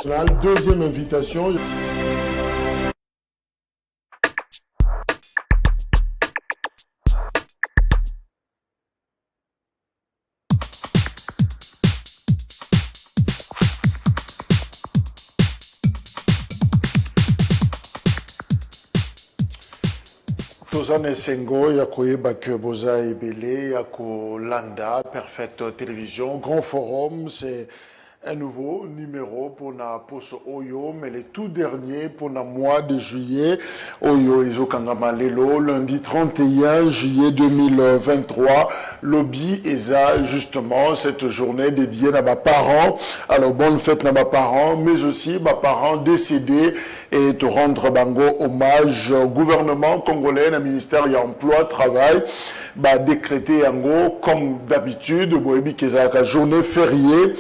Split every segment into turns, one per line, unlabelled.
Deuxième invitation. Tozane Sengo, Yakoye Bakeboza Ebele, Yako Landa, Perfect Télévision, Grand Forum, c'est un nouveau numéro pour la poste Oyo, mais le tout dernier pour le mois de juillet, Oyo Izo Kangamalelo, lundi 31 juillet 2023, lobby ESA, justement, cette journée dédiée à mes parents. Alors, bonne fête à mes parents, mais aussi mes parents décédés et de rendre bango hommage au gouvernement congolais, le ministère de l'Emploi, Travail, décrété yango, comme d'habitude, Boebi Kezaka, journée fériée.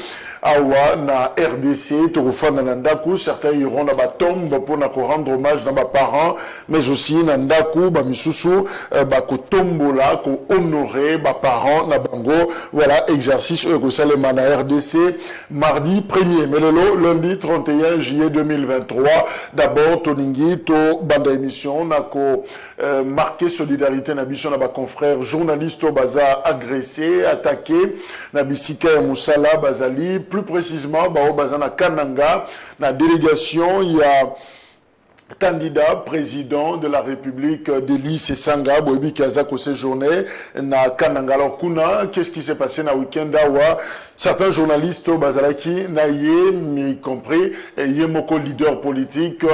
Awa na RDC, Torofana Nandaku, certains iront dans la tombe pour rendre hommage à mes parents, mais aussi Nandaku, Bamisusu, Bakotombola, ko honorer mes parents, na bango, voilà, exercice Salema na RDC, mardi 1er, mais lundi 31 juillet 2023, d'abord, Toningi, to banda émission, na ko marqué solidarité na biso na ba confrères journalistes baza agressés, attaqués, na bisika ya Moussala, Bazali, plus précisément, Bazana Kananga, la délégation, il y a candidat président de la République d'Élie Sanga, Boebi Kazako séjourné, na Kananga. Alors, Kuna, qu'est-ce qui s'est passé na week-end awa? Certains journalistes Bazalaki, Naye, y compris Yemoko, leader politique,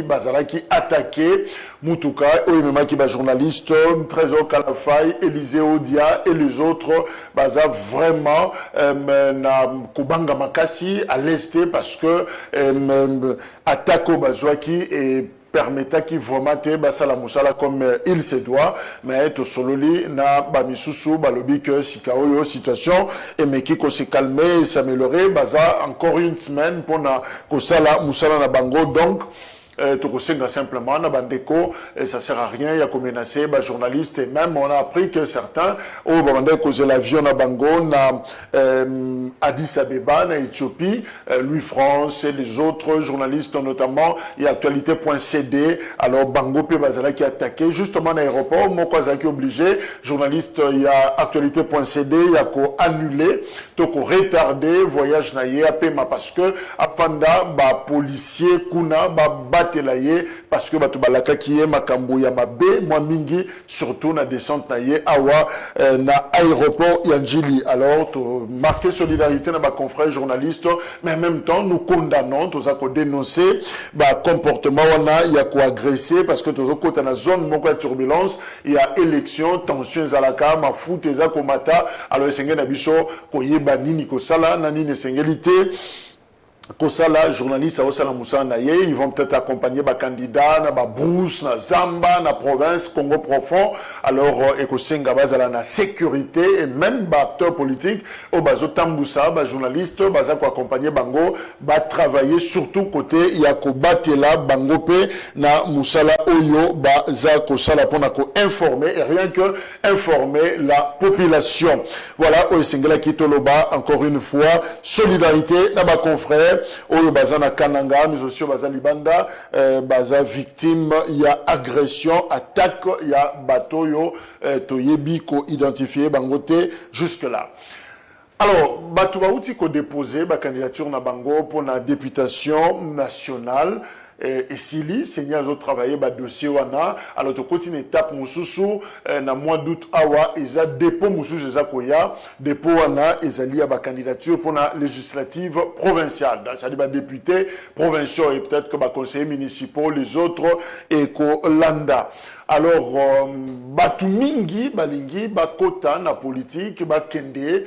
Bazalaki attaqué, Mutuka, Oyememaki, journaliste, Trésor Kalafay, Élisée Odia et les autres, Baza vraiment, na Kubanga Makasi, à l'Est, parce que, attaque Bazouaki et permettant qu'il vomate basala musala comme il se doit, mais to sololi na bamisusu balobi que sikaoyo situation et mais qui se calmer et s'améliorer baza encore une semaine pour na kosala musala na bango donc Tokosenga simplement na bandeko et ça sert à rien il y a comme menacé ba journalistes et même on a appris que certains au bande cause l'avion na bango na Addis Abeba na Éthiopie Louis France et les autres journalistes notamment il y a actualité.cd alors bango pe bazala qui attaqué justement à l'aéroport moko azaki obligé journaliste il y a actualité.cd il y a ko annulé toko retardé voyage na ye apema parce que apanda ba policier kuna ba parce que batu balaka qui est makambo ya mabe moi mingi surtout na descente na ye awa na aéroport Yanjili alors to marquer solidarité na ba confrères journalistes mais en même temps nous condamnons tous à dénoncer ba comportement wana ya ko agresser parce que tous côté na zone moko de turbulence il y a élection tensions zalaka ma foot eza komata alors sengé na biso ko yeba nini ko sala na nini sengélité. Kosala, journaliste, ils vont peut-être accompagner les candidats, na Brousse, na Zamba, na province, Congo profond. Alors, Ekosenga bazala na sécurité et même acteurs politiques, au bazo Tamboussa, journaliste, baza ko accompagner bango, ba travailler surtout côté yako batela bango pe na musala oyo baza kosala pona ko informer et rien que informer la population. Voilà, Oyesengela Kitoloba, encore une fois, solidarité na ba confrères. Oyo baza na Kananga, mais aussi baza Libanda, baza victime, il y a agression, attaque, il y a bateau yo, toyebi ko identifié bangote jusque là. Alors, bateau baouti ko déposé ba candidature na bango pour la députation nationale. Et Sili, Seigneur a travaillé ba dossier wana, alors to continue étape mususu na mois d'août awa eza dépôt mususu eza koya dépôt wana ezali ya ba candidature pour la législative provinciale, c'est-à-dire ba députés provinciaux et peut-être que ba conseillers municipaux les autres et ko landa. Alors, batu mingi, balingi, bakota na politique, bakende,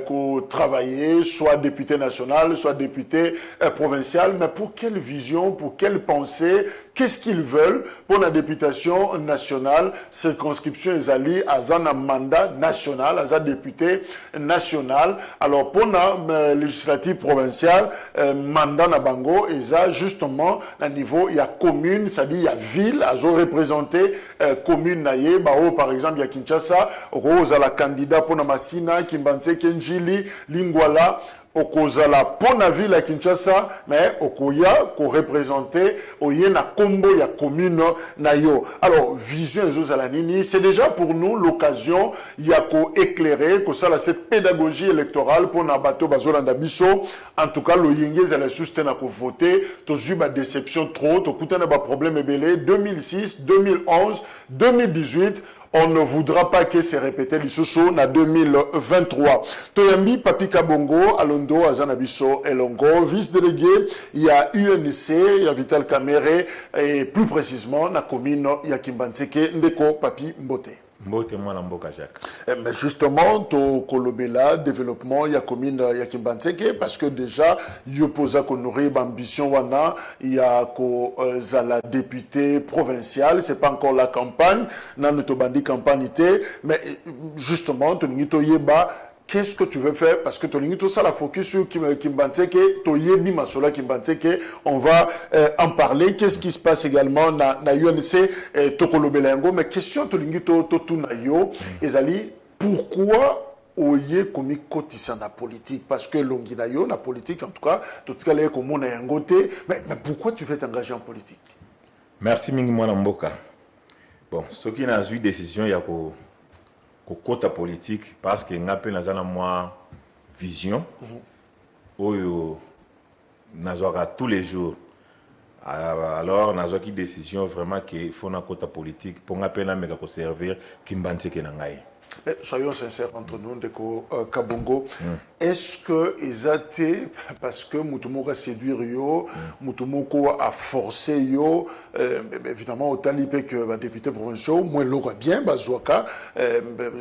ko travailler, soit député national, soit député provincial, mais pour quelle vision, pour quelle pensée, qu'est-ce qu'ils veulent pour la députation nationale, circonscription ezali, azana mandat national, azana député national. Alors, pour la législative provinciale, mandat na bango, eza justement, à niveau, il y a commune, c'est-à-dire il y a ville, azo représenté, commune naye par exemple ya Kinshasa rose à la candidat pour na Masina Kimbanse Kenjili Lingwala okozala pona ville à Kinshasa mais okoya ko représenter oye na kombo ya commune na yo. Alors vision ezozala nini, c'est déjà pour nous l'occasion ya ko éclairer ko sala cette pédagogie électorale pour na bato bazolanda biso. En tout cas lo yenge za la sustena ko voter to juba déception trop to kutana ba problème ebele 2006 2011 2018. On ne voudra pas que se répète l'issousso na 2023. Toyambi Papi Kabongo, Alondo, Azanabiso, Elongo, vice-délégué, il y a UNC, il y a Vital Kamere, et plus précisément, na commune, il y a Kimbanseke, Ndeko, Papi Mbote.
Mbote moi na mboka Jacques.
Mais justement, to kolobela développement ya commune ya Kimbanseke parce que déjà il posa ko nourrir ambition wana il y a ko zala député provincial, c'est pas encore la campagne, nan to bandi campagne mais justement to ngito yeba qu'est-ce que tu veux faire? Parce que tout ça, la focus sur Kimbanseke, Toyebi Masola Kimbanseke, on va en parler. Qu'est-ce qui se passe également na UNC, Tokolobelengo? Mais question Tolingito Totunayo, Ezali, pourquoi Oye komi kotisa na politique? Parce que Longinayo, la politique, en tout cas, tout ce qu'elle est comme on a un côté. Mais pourquoi tu veux t'engager en politique?
Merci Mingi Mwana Mboka. Bon, ce qui n'a eu décision, il y a côté politique parce que n'a pas na moi vision oyo nazora tous les jours alors n'a qui décision vraiment que faut na côté politique pour n'a pas na meka ko servir Kimbanseke na ngai.
Soyons sincères entre nous, Ndeko Kabongo. Est-ce que Ezate, parce que Moutoumoko a séduit Rio, Moutoumoko a forcé Yo, évidemment, autant l'IP que les députés provinciaux, moi, l'aura bien, Bazouaka,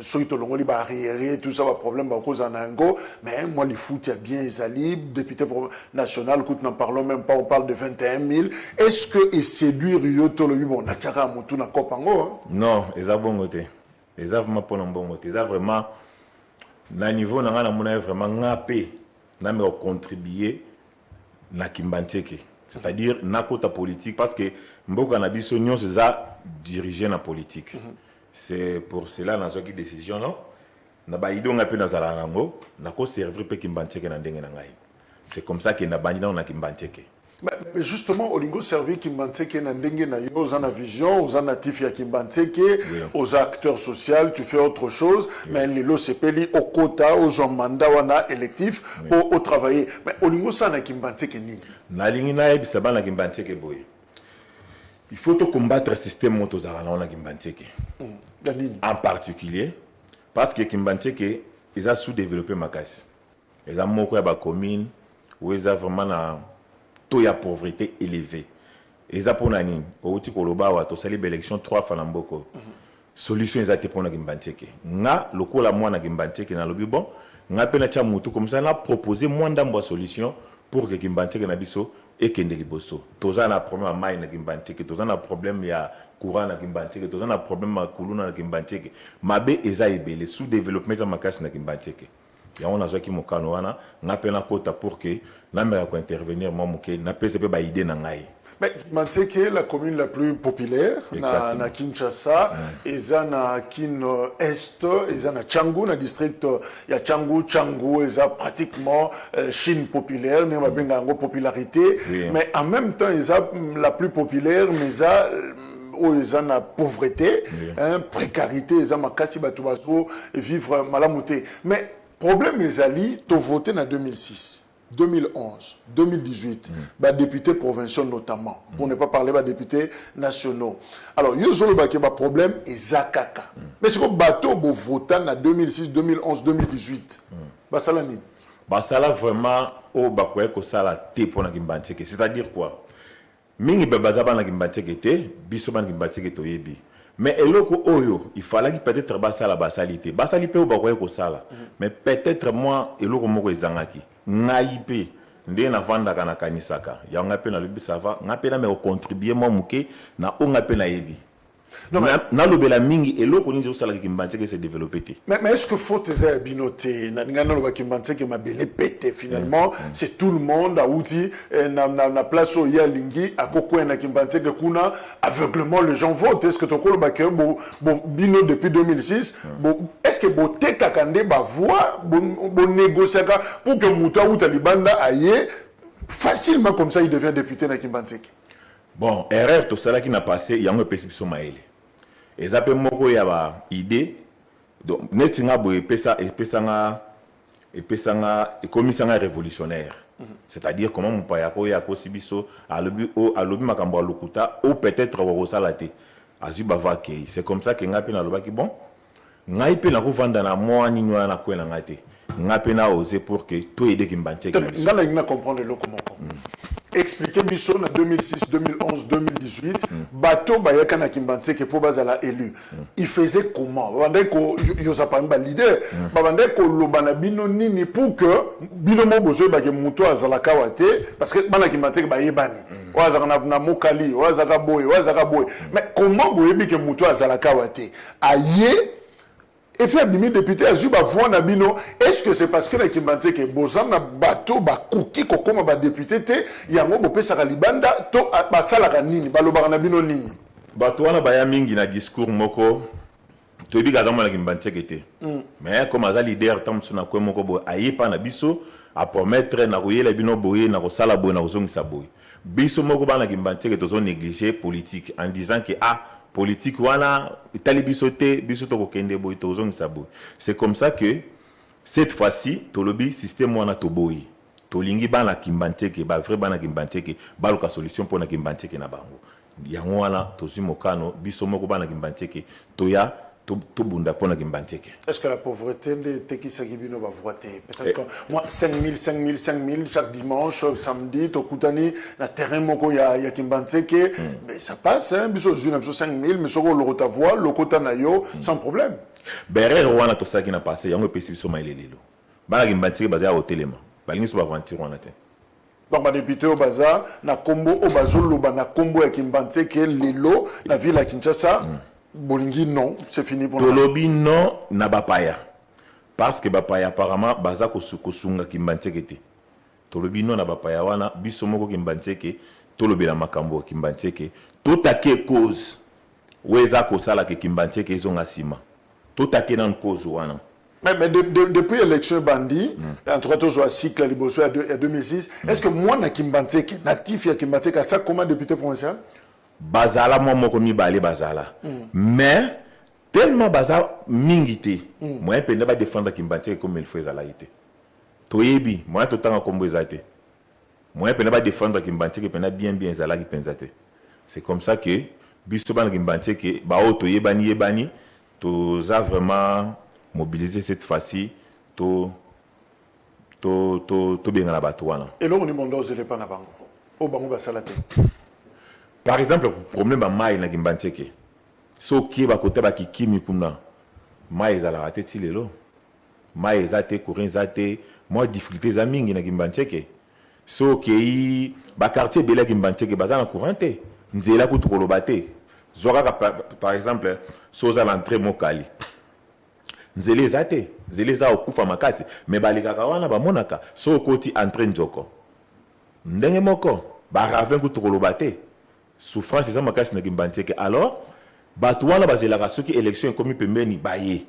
ceux qui ont arriéré, tout ça, va problème, à cause en Ango, mais moi, les foot, il y a bien Ezali, député national, écoute, n'en parlons même pas, on parle de 21 000. Est-ce que séduit Rio, Tolobi, bon, Natchaka, Moutou, na Kopango?
Non, Ezabongote. Les vraiment pour bon les vraiment na niveau na ngana vraiment ngapé na me contribuer na Kimbanseke, c'est-à-dire na kota politique parce que mboka na biso nyonso za diriger na politique. C'est pour cela na zoki décision non na ba ido ngapé na zala nango na ko servir pe Kimbanseke na ndenge na ngai. C'est comme ça que na bandi na Kimbanseke.
Mais justement, au lingo servi Kimbanseke na ndenge na yo, aux ana vision, aux natifs ya Kimbanseke, aux acteurs sociaux, tu fais autre chose, mais les lo sepeli au quota, aux mandat wana électif pour au travailler. Mais au lingo ça na Kimbanseke ni.
Na lingi na ebisa bana Kimbanseke boy. Il faut to combattre le système motozara na Kimbanseke. En particulier parce que Kimbanseke ils a sous-développé makasi. Ils a moko ya ba commune où ils a vraiment na taux de pauvreté élevé. Et ça pour nani, au outil koloba wa to sali élection 3 fois namboko. Solution ezate pour na Kimbanseke. Nga lokola mwana Kimbanseke na lobi bon, nga pena cha mutu comme ça na proposer moins d'ambo solution pour que Kimbanseke na biso et kende liboso. Toza na problème à mai na Kimbanseke, toza na problème ya courant na Kimbanseke, toza na problème à kuluna na Kimbanseke. Mabe eza ebele sous développement za makasi na Kimbanseke. Et on a joué qui mokano wana n'a pas na quota pour que la mère ko intervenir moi moké n'a pas pas idée na ngai.
Mais Kimbanseke la commune la plus populaire na Kinshasa eza na Kin Est eza na Tchangu na district ya Tchangu eza pratiquement Chine populaire ne mabenga ngo popularité mais en même temps eza la plus populaire mais eza ils ont la pauvreté, précarité, ils ont makasi batu bazo vivre malamouté. Mais problème ezali, tu voté en 2006, 2011, 2018, députés provinciaux notamment, pour ne pas parler des députés nationaux. Alors, il y a un problème ezakaka. Mais c'est comme bateau bo voté en 2006, 2011, 2018. Ça la mine.
Ça la vraiment au bakwe ko sala te pour na Kimbanseke. C'est-à-dire quoi? Mingi babazaba na Kimbanseke te, biso ban Kimbanseke to yebi. Mais eloko oyo, il fallait peut-être basala basalite. Basalipe ou bakwe ko sala. Mais peut-être moi eloko moko ezangaki. Ngaipe ndé na vanda kana kanisaka. Ya ngape na lubi sava, ngape na me contribuer moi muke na o ngape na yebi. na lobela mingi eloko nini osala Kimbantseke se développer.
Mais est-ce que faut te binoté na ngana lo Kimbantseke mabele pété finalement c'est tout le monde a outil na place où il y a lingi à koko na Kimbantseke kuna aveuglement les gens votent. Est-ce que to ko ba ke bo bino depuis 2006 est-ce que boté kakande ba voix bo négocier pour que muta ou talibanda aille facilement comme ça il devient député na Kimbantseke.
Bon, erreur tout ça qui n'a passé, il y a un perception maël. Et ça peut moko ya ba idée donc netinga bo epesa komisanga révolutionnaire. C'est-à-dire comment mon paya ko ya ko sibiso alobi makambo lokuta ou peut-être wa salate. Azuba va ke. C'est comme ça que ngapi na lobaki bon. Ngai pe na ko vanda na moi ni nwa na kwela ngate. Ngapi na oser pour que tout aider Kimbantseke.
Ngala ina comprendre le comment. Expliquez biso na 2006, 2011, 2018, bateau bayaka na Kimbantseke pour bazala élu. Il faisait comment? Bande ko yosapamba leader, bande ko lobana bino nini pour que bino mo bozo ba ke muto azala kawate parce que bana Kimbantseke ba yebani. Oazaka na mokali, oazaka boy. Mais comment boyebi ke muto azala kawate? Aye et puis, abimi député a juba voix na bino. Est-ce que c'est parce que la Kimbantseke bozam na bateau ba kuki kokoma ba député te yango bopé saka libanda to basala nini balobaka na bino nini?
Bato wana baya mingi na discours moko to bi gazama na Kimbantseke te. Mais comme aza leader tamsu na ko moko bo ayepa na biso a promettre na koyela bino boye na ko sala boye na ko zongisa boye. Biso moko ba na Kimbantseke to négliger politique en disant que politique wana itali bisoté bisoto ko kende boy to zongisa boye. C'est comme ça que cette fois-ci to lobby système wana to boye. To lingi ba na Kimbantseke ba vrai ba na Kimbantseke ba loka solution pour na Kimbantseke na bango. Yango wana to zimokano biso moko ba na Kimbantseke to ya to bunda pour na Kimbantseke.
Est-ce que la pauvreté de Tekisa Gibino va voter? Peut-être que moi 5000 chaque dimanche, samedi, to kutani na terrain moko ya Kimbantseke, mais ça passe hein, biso juna biso 5000 mais soko lo ta voix, lo kota na yo sans problème.
Berre wana to ça qui n'a passé, yango pesi biso maile lelo. Ba na Kimbantseke baza au telema. Ba lingi so ba aventure wana te.
Donc, les députés au bazar, na combo au bazolo, na combo à Kimbantseke, lelo, la ville à Kinshasa, Bolingi non, c'est fini pour nous.
Tolobi non, na bapaya. Parce que bapaya apparemment, baza kosunga Kimbantseke te. Tolobi non na bapaya wana, biso moko Kimbantseke, tolobi la makambo Kimbantseke, tout ake cause, weza kosala ke Kimbantseke zonga sima. Tout ake nan cause wana.
Mais depuis l'élection Bandi, entre autres, à cycle à Liboso, à 2006, est-ce que moi, na Kimbantseke, natif à Kimbantseke, à ça, comment député provincial?
Bazala, moi, mi balé bazala. Mais, tellement bazala mingité, moi, je ne peux pas défendre Kimbantseke comme il faut été. Toyebi, moi, tout le temps, comme vous êtes. Moi, je ne peux pas défendre Kimbantseke, je bien zala qui pensate. C'est comme ça que, bisoban Kimbantseke, bao toyebani, to za vraiment mobiliser cette fois-ci to bien la batouana.
Et là on est mondos et les pas na bango. Au bango ba salate.
Par exemple, le problème ba mai na Kimbantseke. So ki ba côté ba kikimi kuna. Mai za la raté ti lelo. Mai za te courin za te, moi difficulté za mingi na Kimbantseke. So ki ba quartier bela Kimbantseke ba za na couranté. Nzela ku to lobate. Zora par exemple, so za l'entrée mokali. Nzele za okufa makasi me balikaka wana bamonaka so koti entre njoko ndenge moko ba ravin ku tokoloba te souffrance za makasi na Kimbantseke alors batu wana bazelaka soki élection ekomi pembeni baye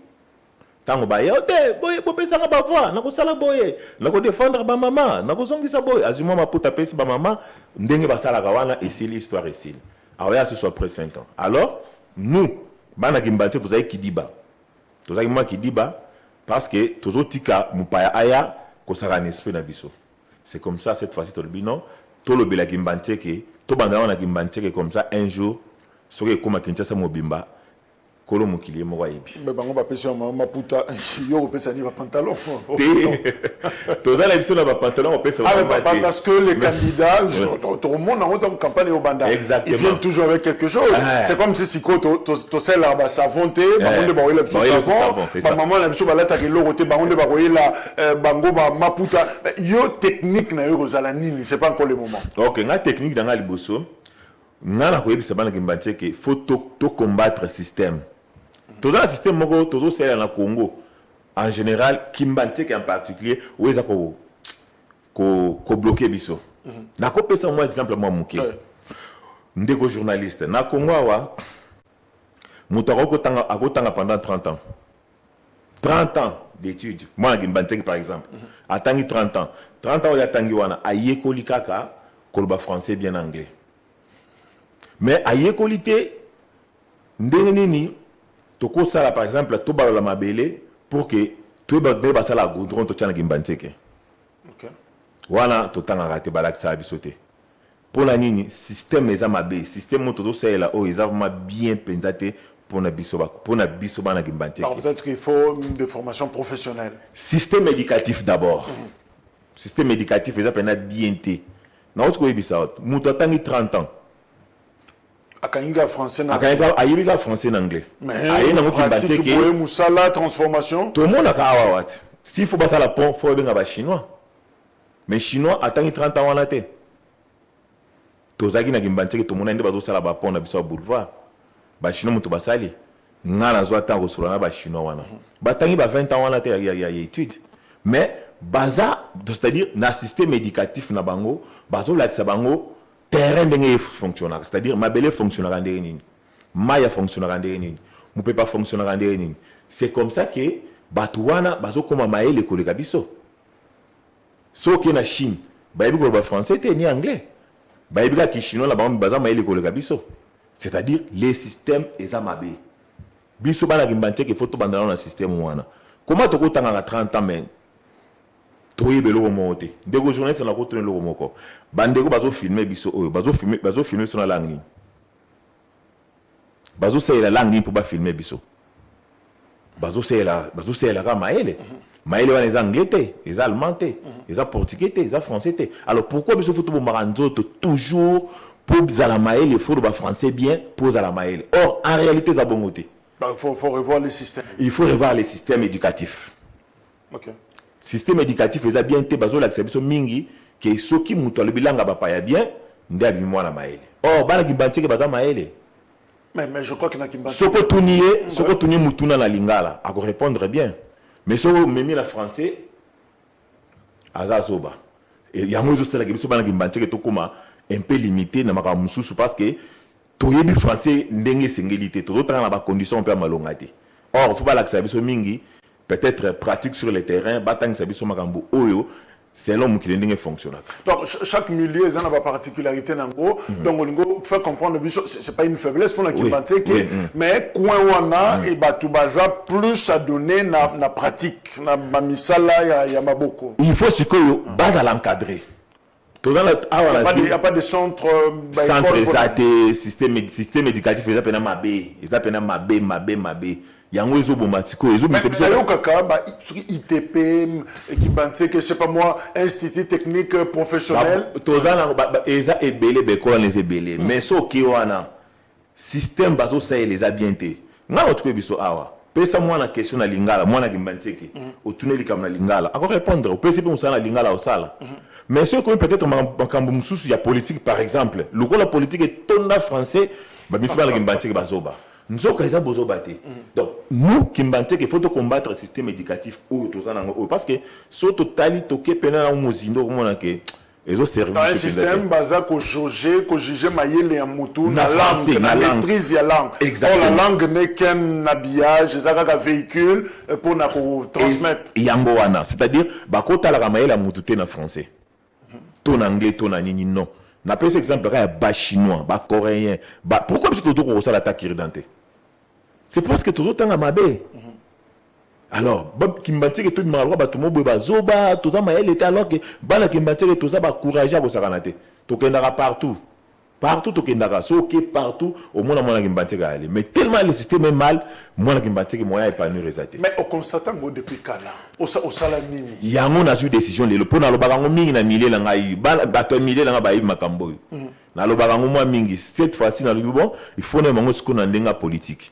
tango baye ote boye bopesanga ba voix na kosala boye na ko défendre ba mama na ko zongisa boye azuma maputa pesi ba mama ndenge basalaka wana esili histoire esili aoya ce soit présentant alors nous bana Kimbantseke tozai kidiba tozaki moi qui dit bas parce que toujours tika mupaya aya kosaka un esprit na biso. C'est comme ça cette fois-ci to bino to lo bela Kimbantseke to banda na Kimbantseke comme ça un jour soki koma Kinshasa mobimba kolo mokili moko yebi.
Mais bango ba pesi ma puta yo pesa ni ba pantalon.
Toza la biso na ba pantalon pesa
ba parce que les candidats tout le monde en campagne au banda. Ils viennent toujours avec quelque chose. C'est comme si siko to sel ba savonté, bango ba wela savon, ba maman la biso ba lata ke loroté bango ba wela bango ba maputa yo technique na yo kozala nini, c'est pas encore le moment.
OK, na technique dans la liboso. ngana koyebisa bana Kimbanteke faut to combattre système. Tout un système moko toujours c'est na Congo en général Kimbanteke en particulier où ils a ko bloquer biso. Na ko pesa moi exemple moi muke. Ndeko journaliste na Congo wa mutako akotanga pendant 30 ans. 30 ans d'études. Moi Kimbanteke par exemple, atangi 30 ans. 30 ans il atangi wana ayekoli kaka koloba français bien anglais. Mais ayekoli te ndenge nini toko sala par exemple to balola mabele pour que to ba sala goudron to tchana Kimbanteke.
OK.
Wana to tanga raté balakisa bisote. Pour la nini système eza mabe, système moto to sala o eza vraiment bien pensate pour na biso bana Kimbanteke.
Alors peut-être qu'il faut des formations professionnelles.
Système éducatif d'abord. Système éducatif eza pena bien te. Na osko yebisa moto atangi 30 ans.
Akaniga français na
ayibiga français na anglais.
Mais pratique boye musala transformation.
Tout le monde a kawa wat. S'il faut passer la pont, faut bien ba chinois. Mais chinois attend 30 ans wana te. Tozaki na Kimbanteke tout le monde ande bazo sala ba pont na biso boulevard. Ba chinois muto basali. Ngana zo ata ko na ba chinois wana. Ba tangi ba 20 ans wana te ya étude. Mais baza c'est-à-dire na système éducatif na bango, bazo la bango terrain ndenge fonctionne, c'est-à-dire mabele fonctionnera ndenge nini, maya fonctionnera ndenge nini, mupepa fonctionnera ndenge nini. C'est comme ça que batuwana bazo koma maele koleka biso. So ke na Chine, bayebi ko ba français te ni anglais. Bayebi ka ki chinois la bango baza maele koleka biso. C'est-à-dire les systèmes eza mabe. Biso bana Kimbanteke faut to bandana na système wana. Comment to ko tanga 30 ans mais toyebe lo mote ndeko journaliste na ko tourner lo moko bandeko bazo filmer biso oyo bazo filmer sur la langue bazo c'est la langue pour ba filmer biso bazo c'est la ka maele wana les anglais te les allemands te les portugais te les français te. Alors pourquoi biso faut to maranzoto toujours pour la maele il faut ba français bien pour la maele. Or en réalité ça bongo te.
Il faut revoir les systèmes.
Il faut revoir les systèmes éducatifs.
OK.
Système éducatif eza bien te bazo l'acceptation mingi que soki muto albilanga ba pa ya bien ndabi mwana maele. Or bana Kimbanteke baza maele.
Mais je crois que na Kimbanteke
soko tunier mutuna na lingala a répondre bien. Mais soko memi la français azazoba. Et yango zo sala kibiso bana Kimbanteke to koma un peu limité na maka mususu parce que toyebi français ndenge sengeli te to tanga na ba conditions un peu malongate. Or faut pas l'acceptation mingi peut-être pratique sur le terrain, batang sabiso makambo oyo selon mukile ndenge fonctionne.
Donc chaque milieu a une particularité nango. Donc on fait comprendre c'est pas une faiblesse pour la Kimbanteke, mais coin wana et batu baza plus à donner na pratique, na misala ya maboko.
Il faut ce que base à l'encadrer. Il
n'y a pas de centre
système éducatif, ils appellent mabé. Yango ezo bomatiko ezo bisebiso
yo kaka ba ITP Kimbanteke je sais pas moi institut technique professionnel
tozana eza ebele bekola les ebele mais so ki wana système bazo ça les a bien té nga otko biso awa pesa mwana question na lingala mwana Kimbanteke otuneli kam na lingala ako répondre pesa pe musala lingala osala mais ce qu'on peut-être makambo mususu ya politique par exemple lokola politique est tonda français ba misba la Kimbanteke bazoba. Donc nous, Kimbanteke, il faut combattre le système éducatif parce que surtout tali toke pena na muzindo komona ke ezo service
un système basé ko juger mayele ya mutu na langue na maîtrise ya langue. Or la langue n'est qu'un habillage, ezaka véhicule pour na ko transmettre.
Yango wana, c'est-à-dire bakota la mayele ya mutu te na français. Ton anglais, ton nini non. Na pese exemple ka ba chinois, ba coréen, pourquoi parce que tout ko sala attaque irridante? C'est parce que tout temps mabé. Alors, Kimbanteke tout malwa ba tout mo ba zoba, tout ça maël était alors que bana Kimbanteke tout ça ba courage à sakanate. To kendaka partout. Partout to kendaka, so que partout au monde mona Kimbanteke aller. Mais tellement le système est mal, mona Kimbanteke moya épanouir resate.
Mais au constatant go depuis kala, au sala nini.
Yango na su décision le pona lo bakango mingi na milieu na ngai, ba to milieu na ba makambo. Na lo bakango mo mingi, cette fois-ci na lo bon, il faut na mango ce qu'on a ndenga politique.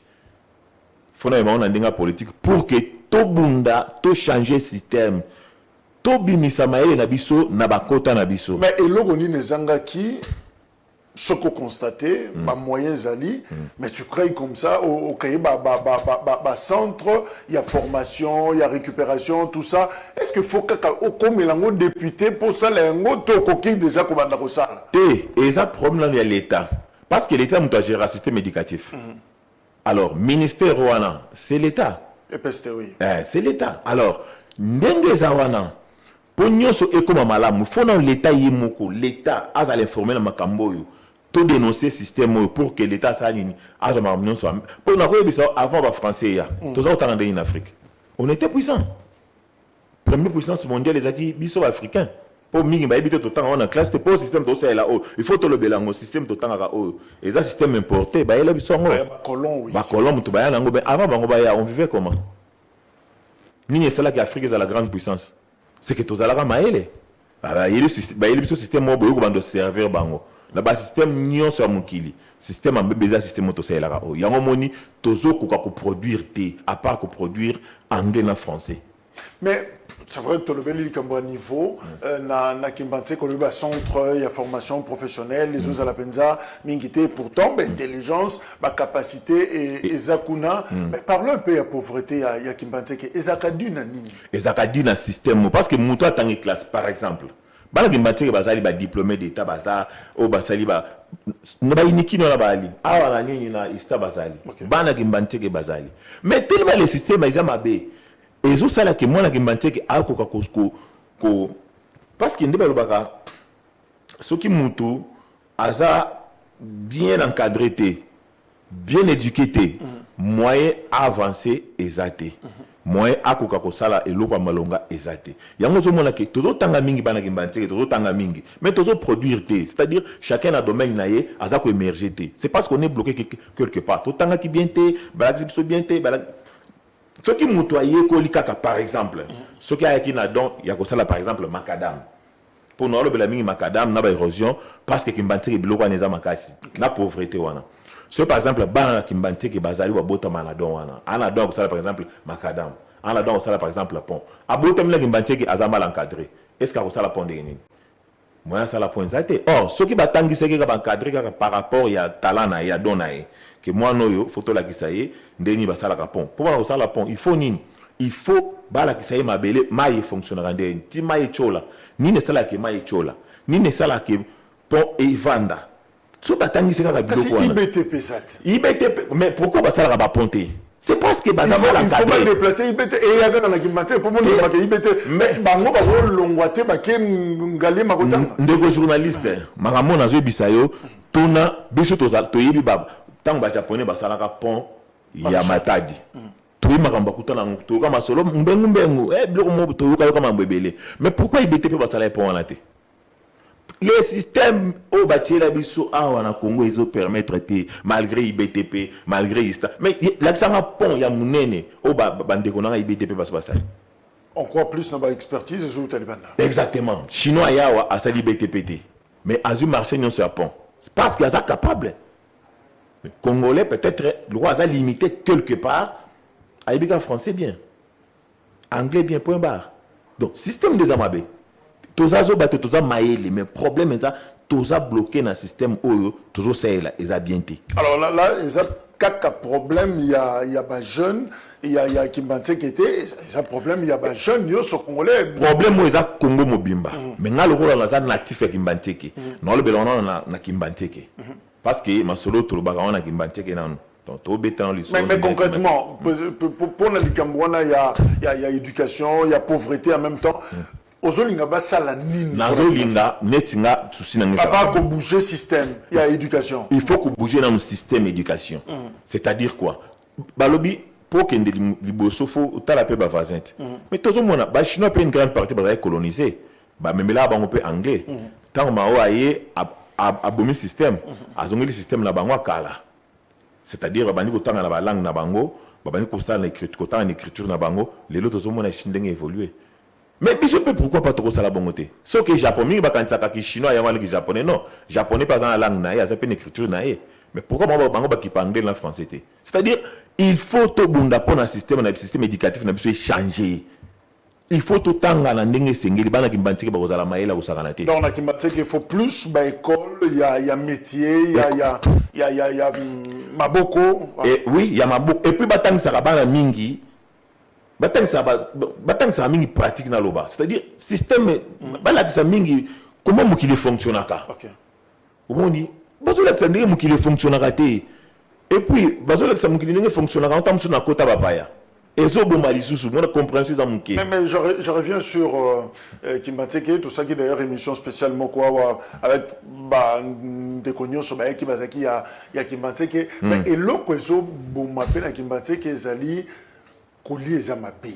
Il faut na mango ndenga politique pour que to bunda, to changer système. To bimisa maele na biso na bakota na biso.
Mais eloko ni nezanga ki ce qu'on constaté, moyens ali, mais tu crées comme ça, au cahier, centre, il y a formation, il y a récupération, tout ça. Est-ce qu'il faut comme il député pour ça, il déjà comme on a ça?
Et ça, problème, il y a l'État. Parce que l'État doit gérer un système éducatif. Alors, ministère Rwanda, c'est l'État.
Oui.
C'est l'État. Alors, Ndenge Zawana, pour nous, c'est comme malamu, il faut dans l'État yemoko, l'État a l'informer dans Makamboyo, tout dénoncer le système pour que l'État s'aligne. Pour nous, avant les Français, tout ça en Afrique. On était puissants. Première puissance mondiale, les acquis bisous africains. Pour nous, il tout le temps en classe, c'est pas le système de ça là-haut. Il faut tout le bélango, le système de temps là-haut. Et ça, système importé, il y a des
colons, oui.
Avant, on vivait comment? Nous, c'est là qu'Afrique est la grande puissance. C'est que tout ça là, il y a le système qui servir bango. Le système nion sur Mukili. Système en bébé système to ça là. Il y a un moment tozo ko produire té à part ko produire anglais na français.
Mais c'est vrai que le bel niveau na kimbanté ko le centre il y a formation professionnelle les autres à la penza mingité pourtant intelligence capacité et zakuna mais parlons un peu de pauvreté il y a kimbanté que ezakadu na nini
ezakadu système parce que muto atanga classe par exemple bala kimbanté bazali ba diplômé d'état baza o basali ba na iniki na bali awa na nini na ista bazali bana kimbanté ke bazali mais tellement le système ils amabe. Et ça, c'est là que moi, je me parce que ce qui moutou, bien encadré, bien éduqué, moyen avancé exacté. Moyen à sala et l'eau malonga exacté. Il y a un moment que tout le temps mingi bana kimbanté, tout le temps mingi, mais tout produire c'est-à-dire chacun a domaine naie, aza émerger. C'est parce qu'on est bloqué quelque part. Tout le temps qui bien té, balazipso bien té, ce qui moutoyé kolikaka par exemple, ce qui a été nadon, il y a que ça par exemple macadam. Pour nous le mingi macadam na ba érosion parce que kimbanté biloko neza makasi, na pauvreté wana. Ce par exemple bana kimbanté ke bazali wa bota manadon wana. Ana donc ça par exemple macadam. Ana donc ça par exemple pont. Abota mila kimbanté ke azama l'encadré. Est-ce que ça la pont de nini? Moi ça la pont zaté. Or, ce qui batangi c'est que ba encadré par rapport il y a talent na ya donaye. Que moi noyo photo la kisaye ndeni basala ka pont pour ba sala pont il faut nini il faut bala kisaye mabele maye fonctionnera ndeni ti maye chola ni ne sala ke maye chola ni ne sala ke pont et vanda so batangi se ka biloko wana
IBTP sat
IBTP mais pourquoi basala ka ponter c'est parce que bazama
il faut pas déplacer IBT et ya dans la kimbanté pour mon que IBT mais bango ba longwate ba ke ngali makotanga
ndeko journaliste makamona zo bisayo tuna biso to yibi baba tant que les Japonais basalaka pont ya Matadi. Tout makamba kutana to kama solo mbengu biloko mo to yoka kama mbebele. Mais pourquoi IBTP basala pont là té? Le système au bâtira biso awa na Congo ils ont permettre té malgré IBTP, malgré ISTA. Mais là ça un pont ya munene au bandeko na IBTP basala.
On croit plus dans l'expertise sur le Taliban.
Exactement. Chinois yawa asali IBTP. Mais azu marché non sur pont. Parce qu'ils sont capables. Congolais, peut-être, le roi a limité quelque part. Aïbika français bien. Anglais bien, point barre. Donc, système des amabés. Tous les autres, tous les maïli, mais le problème est ça, tous les bloqués dans le système où tous les c'est là, ils ont bien été.
Alors là, il y a quelques problèmes, il y a des jeunes, il y a Kimbanté qui était, il y a problème, il y a des jeunes, il y a ce Congolais.
Problème, il y a Congo Mobimba. Mais là, le rôle, il y a natif Kimbanté. Non, le bélan, on a Kimbanté. Parce que ma solo tout le bagarre on a Kimbanté qui nan donc tout béton
mais concrètement pour la Likambouana il y a éducation il y a pauvreté en même temps ozolinga basala nini
nazolinga netinga souci na ngeza
pas qu'on bouger système il y a éducation
il faut qu'on bouger dans le système éducation c'est-à-dire quoi balobi pour que liboso faut tala pe ba voisin mais tozo mona ba chinois pe une grande partie ba colonisé ba memela ba on peut anglais tant ma oaye abomi système azongi le système na bango kala c'est-à-dire bani ko tanga na ba langue na bango bani ko sala écriture ko tanga écriture na bango les autres zo mona chindenge évoluer mais biso pe pourquoi pas to ko sala bango te ce que japonais ba kantsaka ki chinois ya wali japonais non japonais pas dans la langue na ya za pe écriture na ye mais pourquoi bango ba ki parler en français te c'est-à-dire il faut to bunda pour un système éducatif na biso changer il faut tout tanga na ndenge sengeli bana kimbantike ba kozala maela kusakana te.
Donc na kimbantike il faut plus ba école, il y a métier, il y a maboko.
Et oui, il y a maboko et puis batangisa bana mingi. Batangisa mingi pratique na loba. C'est-à-dire système bala kisa mingi comment mokili fonctionnaka.
OK.
On dit bazola kisa ndenge mokili fonctionnaka te. Et puis bazola kisa mokili ndenge fonctionnaka on tamsu na kota babaya. Et ça, bon, mais
je reviens sur Kimbanteke, tout ça qui est d'ailleurs émission spécialement quoi, avec des cognons sur Kibazaki, il y a Kimbanteke. Mais et l'autre, bon, m'appelle à Kimbanteke, Zali, Koli et Zamapé.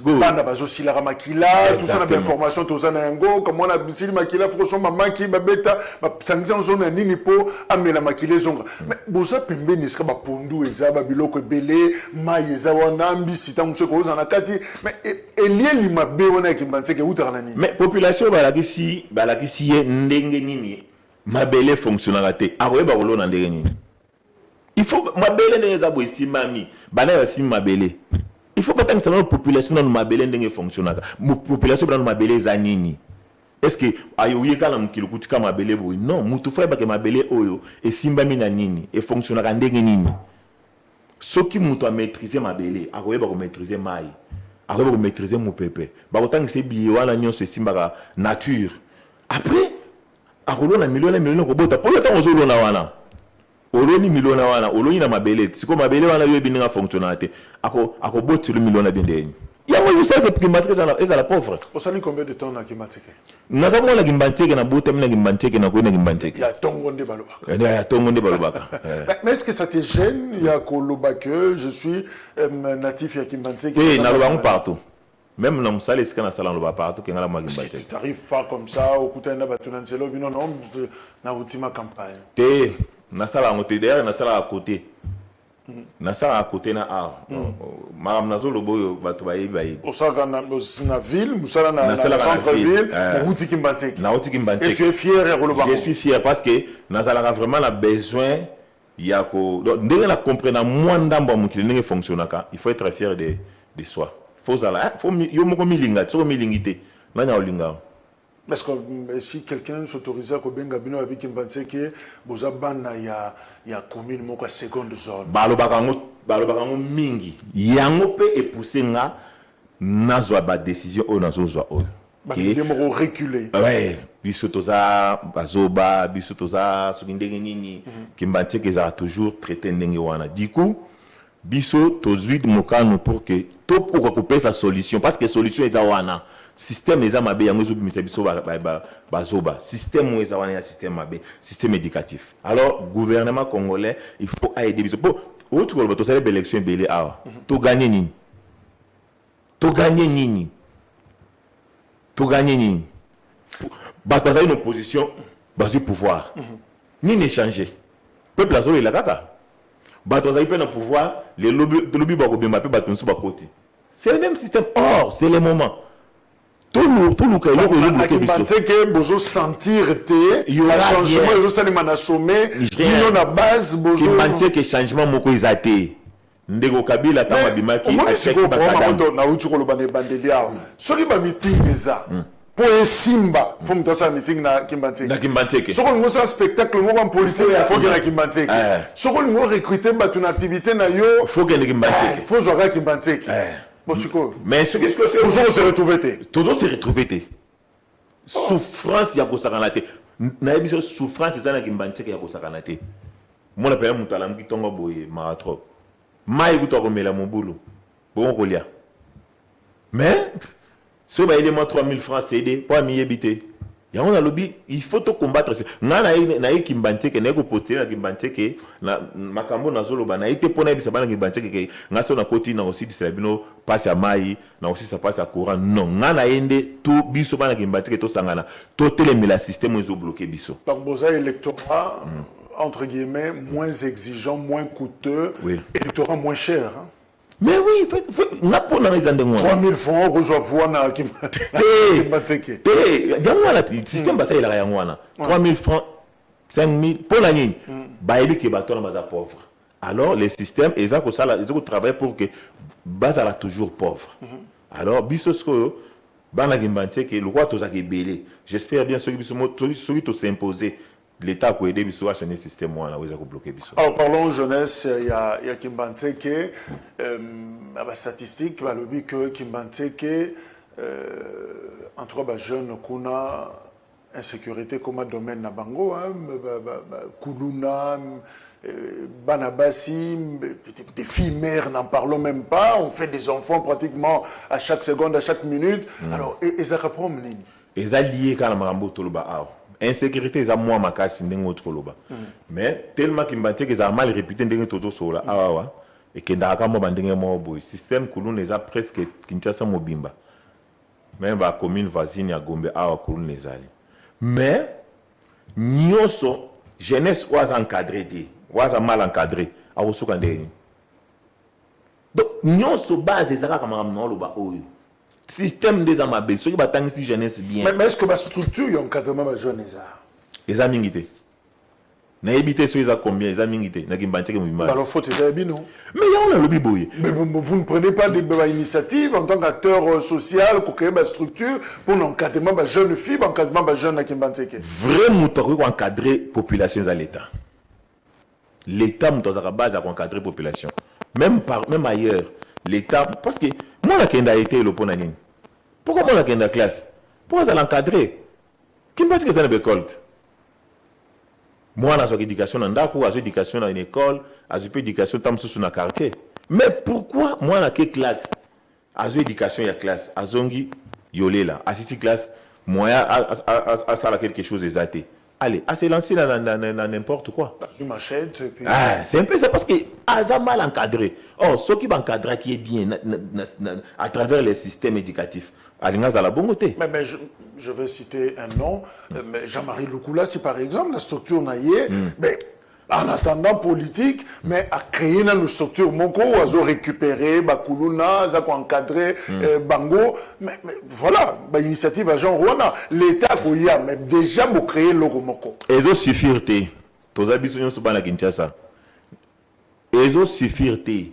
Banda bazo sila makila tout ça na information tout ça na ngo comme on a sila makila faut son maman qui babeta sangiza zone nini po amela makile zonga mais boza pembe ni ska ba pondu eza ba biloko belé mai eza wana mbisi tangu se ko na kati mais elie ni mabe wana Kimbanteke utara nini
mais population balakisi ndenge nini mabele fonctionnera te akoyeba kolona ndenge nini il faut mabele ndenge za boisi mami bana ya sim mabele. Il faut pas que la population dans mabele ndenge fonctionne. La population dans mabele zanini. Est-ce que ayoye kana mukilo kutika mabele boy? Non, mutu fa ba ke mabele oyo et simba mina nini et fonctionne ndenge nini. Ce qui mutu a maîtriser mabele, akoyeba ko maîtriser mai. Akoyeba ko maîtriser mu pepe. Ba kotanga se biye wana nyonso simba ka nature. Après akolona million ko bota. Pour le temps ozolona wana. Oloni milona wana oloni na mabele siko mabele wana yo bininga fonctionnate ako boti le milona bindeni ya moi je sais que Kimbanteke est la pauvre
on sali combien de temps na Kimbanteke
na za mona Kimbanteke na bota mina Kimbanteke na ko na Kimbanteke
ya tongo nde balobaka
ya tongo nde balobaka
mais est-ce que ça te gêne ya ko lobaka je suis natif ya Kimbanteke
et na lobango partout même na musala esika na sala loba partout que ngala Kimbanteke
tu n'arrives pas comme ça au kutana batunanzelo bino non na ultima campagne
te nasala ngote d'ailleurs nasala à côté nasala à côté na madame nazolo boyo bato bayi
osaka na ville musala na centre ville uti Kimbanteke
na uti Kimbanteke
et tu es fier ya koloba
je suis fier parce que nasala vraiment la besoin ya ko ndenge la comprendre moi ndamba mukili ndenge fonctionnaka il faut être fier de soi faut yo moko milinga so milingité nanya olinga.
Est-ce que si quelqu'un s'autorisait à Kobenga Bino avec Kimbanteke, Bozabana il y a commune moka seconde zone.
Balobakango mingi. Yango pe epoussé nga nazwa ba décision o nazozwa o.
Ba ndemo reculer.
Ouais, biso toza bazoba, biso toza sokindenge nini. Kimbanteke za toujours traité ndenge wana. Du coup, biso tozuid mokano pour que to pour couper sa solution parce que solution eza wana. Système eza mabe yango zo bimisa biso bazoba système eza wana ya système mabe système éducatif alors gouvernement congolais il faut aider biso pour autre ko to sala élection belé awa to gagner nini bato une opposition bazo pouvoir nini changer peuple azolo la kaka bato azali pe na pouvoir les lobby ba ko bemba pe bato nso ba koti c'est le même système or c'est le moment. Tout le
Kimbanteke bozo sentir te changement bozo salima na sommet bino na base bozo
Kimbanteke changement moko ezate ndeko Kabila tama bimaki
acheki bakada na uti ko lobane bandeli awo soki ba meeting eza pour esimba faut mtasa meeting na Kimbanteke soko ngo sa spectacle moko en politique il faut que na Kimbanteke soko ngo recruter batu na activité na yo
faut que na Kimbanteke
faut jouer Kimbanteke.
Mais ce que
toujours se retrouver
toujours se retrouver souffrance ya kosakana te na biso souffrance ezana Kimbanteke ya kosakana te mona pela mutala mkitongo boye maratro mai kutoka mela mobulu bon kolia mais so ba élément 3000 francs cédé pour amiyebité ya on a lobby il faut to combattre na Kimbanteke na ko poster na Kimbanteke na makambo na zoloba na ite pona bisa bana Kimbanteke ke ngaso na koti na aussi de bino passe à mai na aussi ça passe à courant non ngana yende tout biso bana Kimbanteke to sangana to telemela système ezo bloquer biso
donc boza électorat entre guillemets moins exigeant moins coûteux électorat moins cher hein?
Mais oui, n'a pas dans les années
3000 francs reçoit na Kimbanteke.
Le système basa il a rien 3000 francs 5000 pour l'année. Ba ebi ke bato na baza pauvre. Alors les systèmes ils ont travaillé pour que basa la toujours pauvre. Alors biso sko bana kimbanteke le roi tozaki belé. J'espère bien ceux qui to s'imposer l'État a aidé biso à changer le système moi là où ils ont bloqué biso.
Alors parlons jeunesse, il y a Kimbanteke, statistique, le but que Kimbanteke, en tout cas, jeunes kuna insécurité comme domaine na bango, Kuluna, Banabasi, des filles mères, n'en parlons même pas, on fait des enfants pratiquement à chaque seconde, à chaque minute. Alors, et ça reprend menine.
Et ça lié quand marambo toloba insécurité est à moi ma casse n'engo toloba. Mais tellement Kimbanteke est mal réputé n'engo toto sola et que ndaka mo bandenge mo boy système Kuluna est presque Kinshasa mobimba. Même la commune voisine à Gombe awa Kuluna ezali. Mais nyoso jeunesse was encadré was mal encadré a osuka ndeni. Donc nyoso base ezaka kama mnoloba oyo. Système des amabé ceux qui batangisi jeunesse bien.
Mais est-ce que la structure y encadrement ma jeunesse
les amingité. Na habité ceux ils combien les amingité na Kimbanteke mobimba.
Alors faut te non.
Mais on a le biboye.
Mais vous ne prenez pas des initiatives en tant qu'acteur social pour créer une structure pour l'encadrement de jeunes filles, l'encadrement de jeunes à Kimbanteke.
Vraiment, tu dois encadrer la population à l'État. L'État, tu dois base à encadrer la population. Même ailleurs, l'État. Parce que moi, je suis été le ponanine. Pourquoi moi, je suis en classe? Pourquoi ça l'encadrer? Kimbanteke c'est une école. Moi, j'ai éducation dans une éducation dans une école, j'ai éducation dans un quartier. Mais pourquoi moi, dans quelle classe? J'ai éducation, il y a classe. Azongi, yolé là. À 6 classes, moi, à ça, quelque chose exacté. Allez, à se lancer dans n'importe quoi.
Une machette. Puis...
c'est un peu ça parce que a mal encadré. Oh, ce qui va encadrer qui est bien à travers les systèmes éducatifs.
Mais je vais citer un nom. Jean-Marie Lukula, si par exemple la structure naïe, mais en attendant politique, mais à créer une structure moko, à récupérer, Bakuluna, à encadrer Bango, mais voilà, l'initiative à Jean Rwanda, l'État a mais déjà pour créer le moko.
Et ça suffit, tous les habitants sont à Kinshasa. Et ça suffit,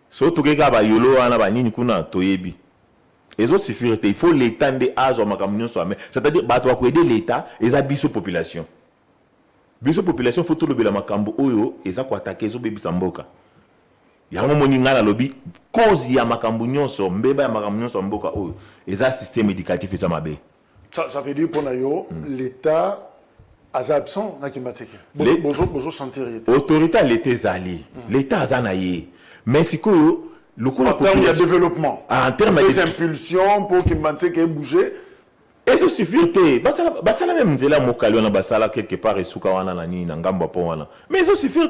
surtout que les gens yolo ana banini kuna toyebi. Et ça suffit, il faut l'État de âge au makamunion soit mais c'est-à-dire bah toi aider l'État et ça biso population. Biso population faut tout le bela makambo oyo et ça quoi attaquer zo bebi samboka. Yango moni ngala lobby cause ya makambo nyonso mbeba ya makambo nyonso mboka oyo et ça système éducatif ça mabe.
Ça veut dire pour nayo l'État est absent na Kimbanteke. Bozo sentir
autorité l'État zali. L'État azanaye. Mais si ko
en termes de développement,
en termes
d'impulsion pour Kimbanteke bouger.
Et ça suffit. Basala même nzela mokali wana basala quelque part esuka wana na nini na ngamba po wana. Mais ça suffit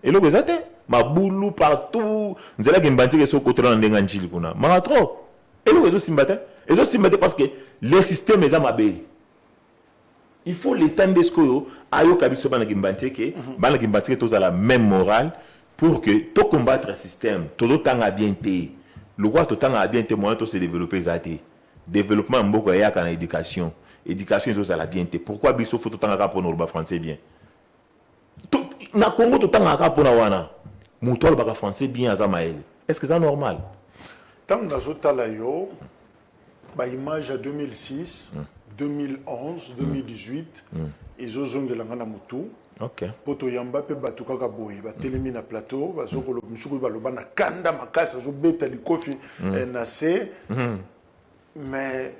et le ezate mabulu partout nzela Kimbanteke so côté na ndenga njili kuna. Ma trop. Et le simbate. Et ça simbate parce que les systèmes est mabe. Il faut l'État d'escoyo ayo kabiso bana Kimbanteke, bana Kimbanteke tous à la même morale. Pour que tout combattre le système, tout le temps à bien été, le roi tout le temps à bien été, moi tout se développer zate. Développement beaucoup y a qu'en éducation, éducation ils ont la bien été. Pourquoi biso faut tout le temps à pour nous le français bien? Tout na Congo tout le temps à pour na wana, mon toit le français bien à Zamaël. Est-ce que c'est normal?
Tant que nous la yo, ba image à 2006, 2011, 2018, ils ont zongé la ngana mutu.
Ok.
Poto yamba pe batu kaka boye ba telemi na plateau ba zoko lo msuku ba loba na kanda makasa zo beta likofi na se mais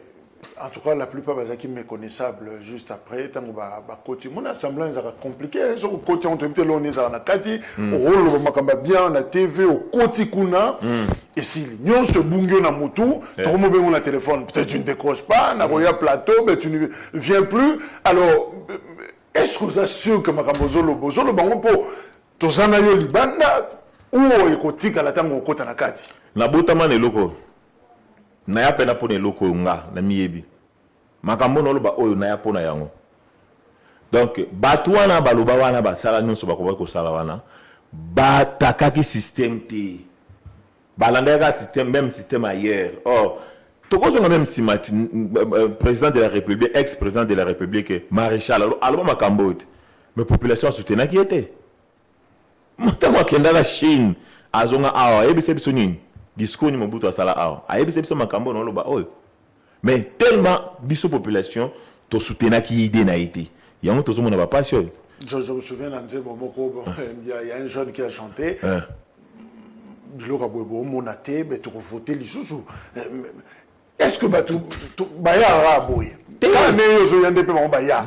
en tout cas la plupart bazaki méconnaissables juste après tango ba koti mon assemblée ça compliqué zo koti on te peut lo neza na kati o rolo makamba bien na TV au koti kuna et si l'union se bungyo na mutu to mo be mon téléphone peut-être tu ne décroches pas na roya plateau mais tu ne viens plus alors est-ce que vous assurez que Makamozolo Bozolo Bango Tozana yo libanda ou ekotika la tango kota na kati
na botama ne loko na ya pena pone loko nga na miyebi makambo no loba oyo na ya pona yango donc batwana baloba wana basala nyonso bakoba ko sala wana batakaki système te balandaka système même système ailleurs or Tokozo même si président de la République, ex-président de la République, maréchal, alors ma Cambodge, mais population soutenue qui était. Moi, kenda la Chine, azonga awa, ebi sebi sonin. discours ni Mobutu asala awa ayebisa biso makambo na loba oyo mais tellement biso population to soutenir qui idée na été yango to zomona ba passion.
Je me souviens d'un Momoko, il y a un jeune qui a chanté. Est-ce que Baya a boy?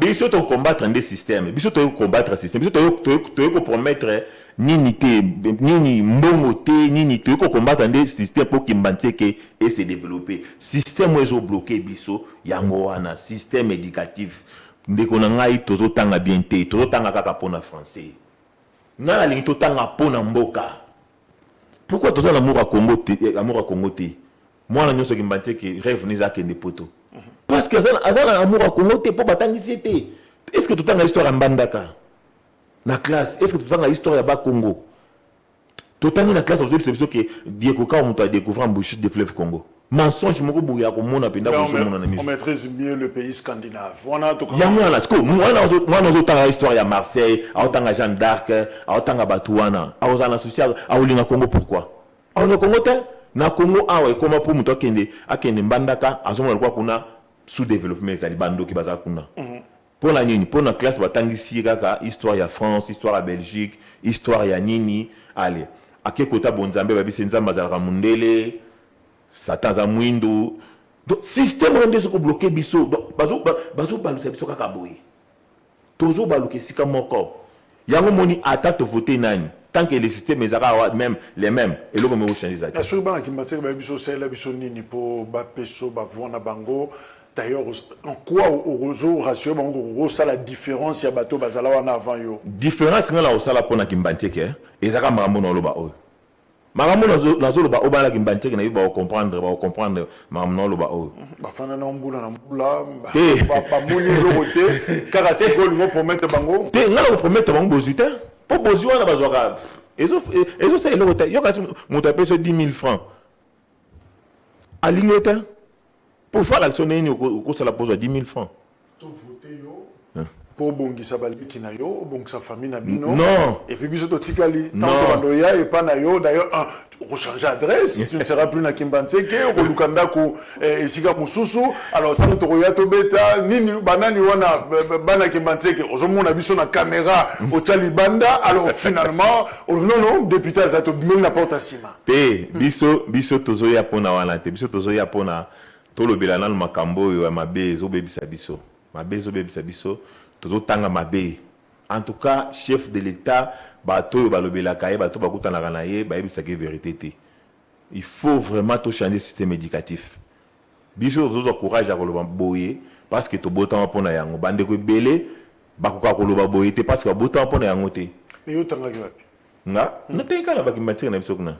Biso to combattre des systèmes, biso to combattre un système, biso to promettre ni mbongote ni to combattre des systèmes pour Kimbanteke et se développer. Système où bloqué biso yango wana système éducatif. Ndeko na ngai tozo tanga bien te tozo tanga kaka pona français na la lingi to tanga pona mboka. Pourquoi tozo l'amour à Congo te moi na nyoso Kimbanteke rêve ni za kende poto parce que azana amour à Congo te po batangisi te. Est-ce que to tanga histoire mbandaka na classe? Est-ce que to tanga histoire ya ba Congo to tanga na classe aujourd'hui c'est biso que Diego ka on t'a découvert en bouche de fleuve Congo mensonge moko bouya ko mona penda ko so mona na miso.
On maîtrise mieux le pays scandinave. Voilà to
ya mwana sko moi na tanga histoire ya Marseille a tanga Jeanne d'Arc a tanga Batouana a ozana social a olinga Congo. Pourquoi a le Congo te na Congo a wa koma pour muto akende mbandaka azomona kwa kuna sous développement za libando ki baza kuna pour la nini pour na classe batangisi kaka histoire ya France, histoire ya Belgique, histoire ya nini allez akekota bonzambe babise nzamba za ramundele Satan za mwindo. Donc système on est bloqué biso. Donc bazo balusa biso kaka boye. Tozo baluke sika moko. Yango moni attaque voter nani. Tant que les systèmes même les mêmes et le moment changer ça.
Sur bana Kimbanteke ba biso sela biso nini po ba peso ba vona bango. D'ailleurs en quoi au réseau ratio bango ça la différence ya bato bazala wana avant yo.
Différence ngala osala pona Kimbanteke ezaka makambo na loba oyo. Makambo nazo loba obala Kimbanteke na yiba comprendre makambo na loba oyo.
Ba fana na mbula ba moni lokote kaka siko lingo promettre bango.
Te ngala promettre bango bozita. Po bozi wana bazwaka. Ezo c'est lokote. Yo kasi moto apeso 10 000 francs. A lignota. Pour faire l'action au ça la pose 10 000 francs.
To voter yo. Pour bongisa baliki na yo, bongisa famille na bino.
Non.
Et puis biso to tikali tant to ya et pas na yo d'ailleurs on change d'adresse, tu ne seras plus na Kimbanteke, au lukanda ko esika mususu. Alors tant to ya to beta nini banani wana bana Kimbanteke, ozomona biso na caméra au Tchalibanda. Alors finalement, non député azato bimel na porte asima.
Te biso tozo ya pona wana te, biso tozo ya pona to lobela na makambo yo mabe ezo bebisa biso. Mabe ezo bebisa biso. Tanga mabe. En tout cas, chef de l'État, bato balobela kaye bato bakutana kana ye ba yebisa ke vérité te. Il faut vraiment tout changer le système éducatif. Biso zo courage à koloba boye parce que to botama pona yango bande ko belé bakuka koloba boye te parce que botama pona yango te.
Mais yo tanga ki wapi?
Nga na teka na Bakimbanteke na biso kuna.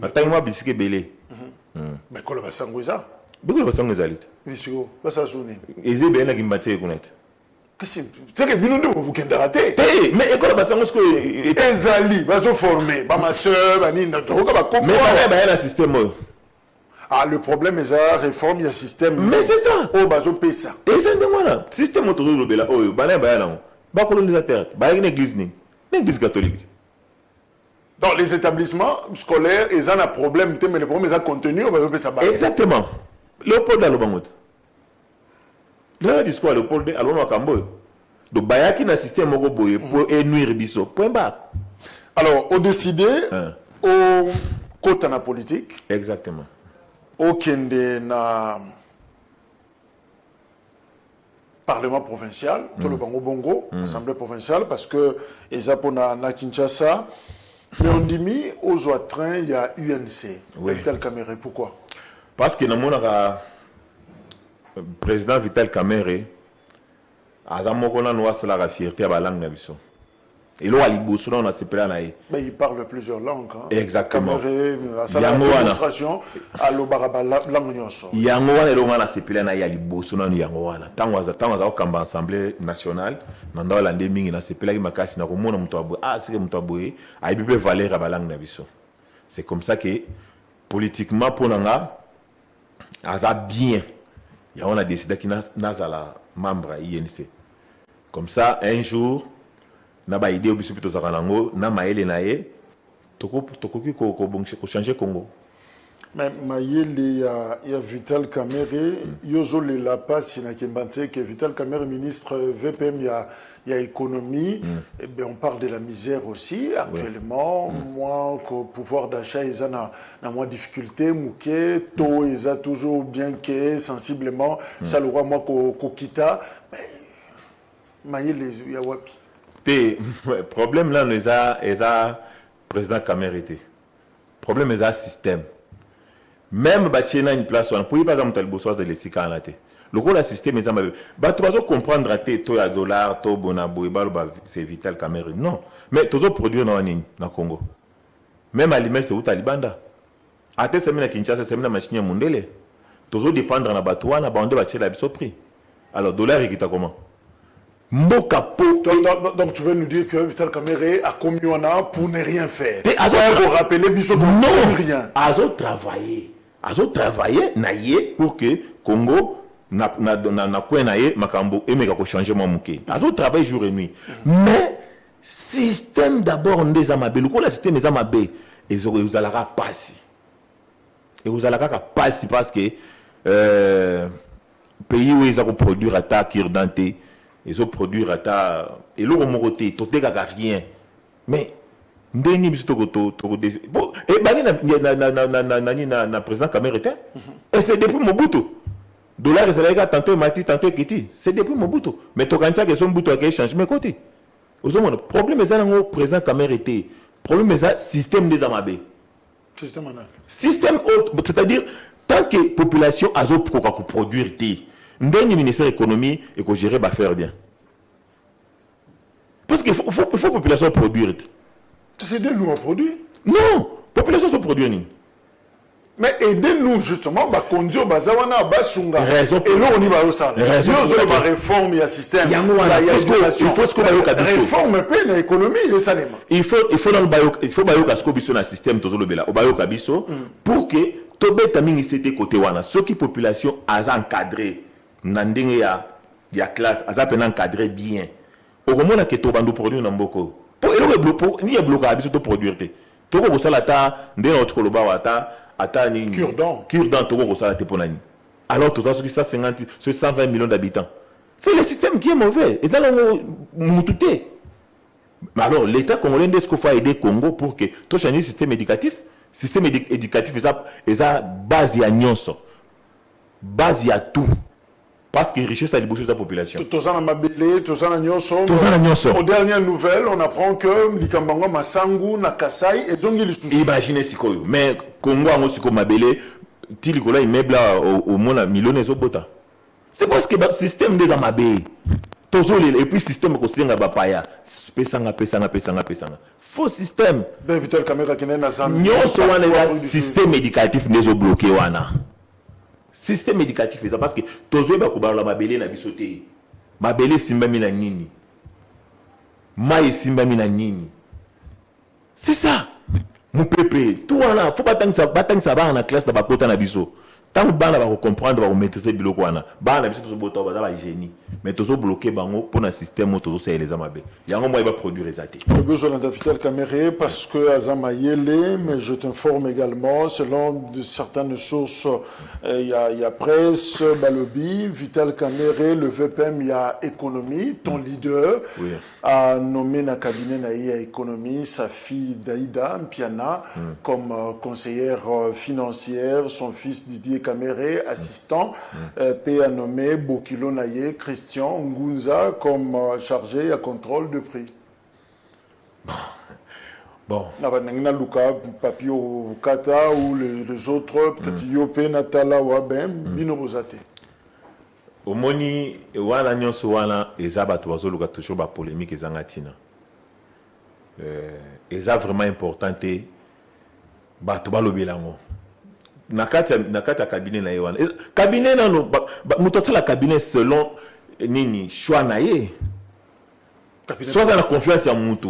Na tanga bisike belé.
Mais koloba sangoza.
Biko ba sangoza lit.
Bisiko basa suni.
Eze be na Kimbanteke kuna.
C'est que nous vous raté.
Mais école basango ce que
ezali bazo formé ba ma sœur ba nina to ka ba comprendre.
Mais ba na système.
Ah le problème est ça réforme il y a système.
Mais c'est ça.
Oh bazo pesa.
Et c'est de moi système autour de l'obéla oh ba na ba colonisateur ba une église ni l'église catholique.
Dans les établissements scolaires ils ont un problème mais le problème est contenu bazo pesa ba.
Exactement. Léopold Alobangot. Dans le discours, le pôle de Alon Kamboy. Donc, Bayaki na système moko boye pour nuire biso. Point barre.
Alors, au décidé, au côté na politique.
Exactement.
Au kende na parlement provincial, tout le Bango Bongo, assemblée provinciale, parce que Ezapona na Kinshasa, mais on dit mis aux train il y a UNC.
Oui.
Vital Kamere, pourquoi?
Parce que dans mon président Vital Kamerhe azamokona noa c'est la fierté à la langue nabiso et là ali bosso on a sepelé naé
mais il parle plusieurs langues hein.
Exactement.
Kamerhe à la démonstration à l'obaraba langue nyonso
yango wana lo ngana sepelé naé ali bosso na yango wana tango za okamba assemblée nationale nanda la mingi na sepelé makasi na komona muto abo c'est que muto aboye a bible valeur à la langue nabiso. C'est comme ça que politiquement pour nanga aza bien. Et on a décidé qu'il n'a membre à INC. Comme ça, un jour, on a idée au bisou Zaranango, na maële nae, toko changer Congo.
Mais il y a Vital Kamerhe, Yozo Lela Pass, que Vital Kamerhe, ministre VPM, il y a économie, et bien on parle de la misère aussi. Actuellement, moi, le pouvoir d'achat, ils ont moins de difficultés, mouké, taux, ils ont toujours bien que sensiblement, ça le roi, moi, Kokita, mais il y a wapi.
Le problème là, il y a président Kamerhe. Le problème, il y a système. Même si il y a une place, pour y passer à l'bosoise de l'essica en la tête. Le gros système, il y a tu vas comprendre que le dollar, le bonabo, c'est Vital Kamerhe. Non. Mais tu vas produire dans le Congo. Même à l'image de Talibanda. À tes semaines à Kinshasa, c'est une machine à Mundele. Tu vas dépendre de la batouane, tu vas la prix. Alors, le dollar, il est comment?
Donc tu veux nous dire que Vital Kamerhe a commis pour ne rien faire.
Pour
rappeler Bissot
non,
rien.
Azo travailler naïe pour que Congo na quoi naïe makambo et mega ko changer mon mouké. Azo travaille jour et nuit. Mais système d'abord des amabé. Le quoi système des amabé et vous allez passer. Et vous allez passer parce que pays où ils ont produire attaque kirdanté. Ils ont produit rata et l'eau moroté, tout est rien. Mais ndeni biso to et bani na président Kamerhe et c'est depuis Mobutu. Dollar et ça tantôt Mati tantôt Kiti, c'est depuis Mobutu. Mais to kantia que son Mobutu a changé mais côté. Le problème est là le président Kamerhe. Problème est là système des amabé. Système c'est-à-dire tant que population a zo pour produire le ministère de l'économie et que gérer va faire bien. Parce qu'il faut la population produire.
C'est aider-nous à produire.
Non, la population se produire.
Mais aidez-nous justement à conduire Bazawana, Basunga.
Raison.
Et là, on y va au salon.
Raison.
Il y a une réforme, il y a un système. Il y a
il faut ce qu'on va au
réforme, mais l'économie, il y a ça.
Il faut un système pour que Tobé Tamini c'était côté wana. Ceux qui population a encadré. Nandenge ya classe azapena encadré bien au moment que to bandu produire namboko pour ni ya bloquer abiso to produire te to ko sala ta ndena otkoloba ata ni cure-dent to ko sala te ponani alors tout ça sur 150 sur 120 millions d'habitants c'est le système qui est mauvais et ça mututé mais alors l'état congolais est-ce qu'il faut aider Congo pour que to changer le système éducatif eza base ya nyonso base ya tout. Parce que richesse a débouché sa population.
Aux dernières nouvelles, on apprend que Likambanga Masangu, Nakasai et Zongi Lissus.
Imaginez ce que mais Congo a aussi comme Mabélé, Tilikola immeuble au monde millions de bota. C'est parce que le système des amabé. Et puis le système que c'est un bapaya. Pesanga. Faux système.
Ben Vital Kamerhe qui n'est pas
système éducatif n'est bloqué wana. Système éducatif c'est ça parce que tozo ba kubala mabele na bisoté mabele simbami na nini mai simbami na nini c'est ça mon pépé tout wana faut pas tant ça va en classe na bakota na biso tant bana ba comprendre ba maîtriser biloko wana bana biso tozo bota ba génie mais tozo bloquer bango pour un système tozo c'est les amabe yango moi va produire les athées
le besoin de Vital Kamerhe parce que Azama Yele mais je t'informe également selon de certaines sources il y a presse Balobi Vital Kamerhe le VPM il y a économie ton leader a nommé na cabinet na économie sa fille Daïda Mpiana comme conseillère financière son fils Didier Kamerhe assistant P a nommé Bokilo Naye Christian Ngunza comme chargé à contrôle de prix.
Bon.
Luka, Papio Kata ou les autres, peut-être Yopé, Natala, Wabem, Binobozate.
Au moni, wana nyonso wana, ezaba tuwazo luka toujours ba polémique ezangatina. Eza vraiment importante, ba tubalo bilango. Nakata cabinet na yewana. Cabinet na no, mutosala cabinet selon nini choix na ye. Soit ça la confiance à mutu,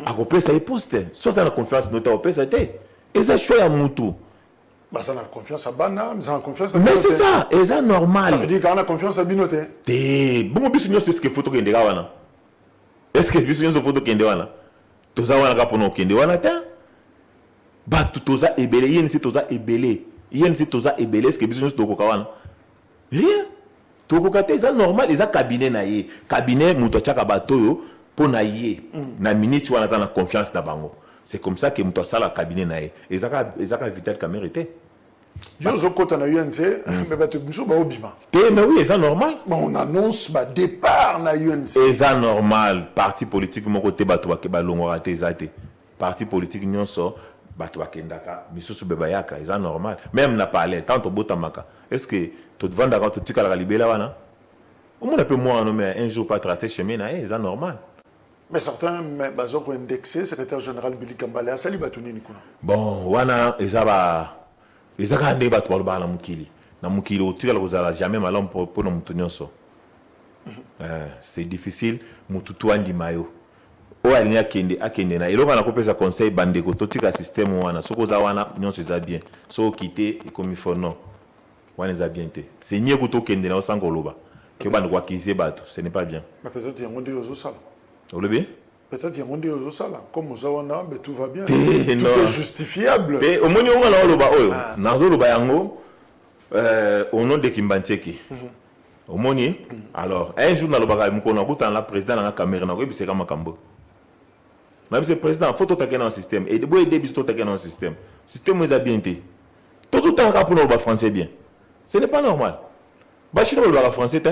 à couper ça poste. Soit ça la confiance nota au ça té. Et ça choix à mutu.
Bah ça la confiance à Bana, mais ça la confiance à
mais c'est ça, et ça normal.
Ça veut dire qu'on a confiance à Binoté.
Té, bon biso nyo ce que photo kende wana. Est-ce que biso nyo photo kende wana? Toza wana ka pono kende wana ta? Ba toza ebelé, yene c'est toza ebelé. INC toza ebele ce que biso to kokawana rien to kokate ça normal ils a cabinet na ye cabinet muto chaka batoyo pour na ye na minute wana za na confiance na bango c'est comme ça que muto sala cabinet na ye ezaka vital camérité
yo zo kota na UNC mais bato biso ba obima
mais oui c'est normal
on annonce ba départ na UNC
c'est normal parti politique mon côté bato ba longora te zate parti politique nyonso bato bakendaka misusu bebayaka c'est normal même na parler tant to botamaka est-ce que tu te vends d'accord tu kala libela wana au moins un peu moins mais un jour pas tracer chemin na c'est normal
mais certains bazo ko indexé secrétaire général Billy Kambale asali batuni ni kuna
bon wana ezaka nde bato balobaka na mokili otikala kozala jamais malamu mpona motu nyonso c'est difficile motu to andima yo oyo alingi akende na eloko na kopesa conseil bandeko totika système wana soki oza wana nyonso eza bien soki okite ekomi fo non wana eza bien te c'est nie kuta okende na osanga oloba ke bandeko akise bato ce n'est pas bien
mais peut-être yango nde ozosala
olobi
peut-être yango nde ozosala comme ozawana mais tout va bien tout est justifiable
te omoni onga na oloba oyo nazoloba yango au nom de Kimbantieke omoni alors un jour nalobaka mokolo nakutana na président na caméra na koyebiseka makambo na bise président faut totake na système et boye de biso totake na système eza bien te tozotanga mpona oloba français bien ce n'est pas normal bachino balobaka français te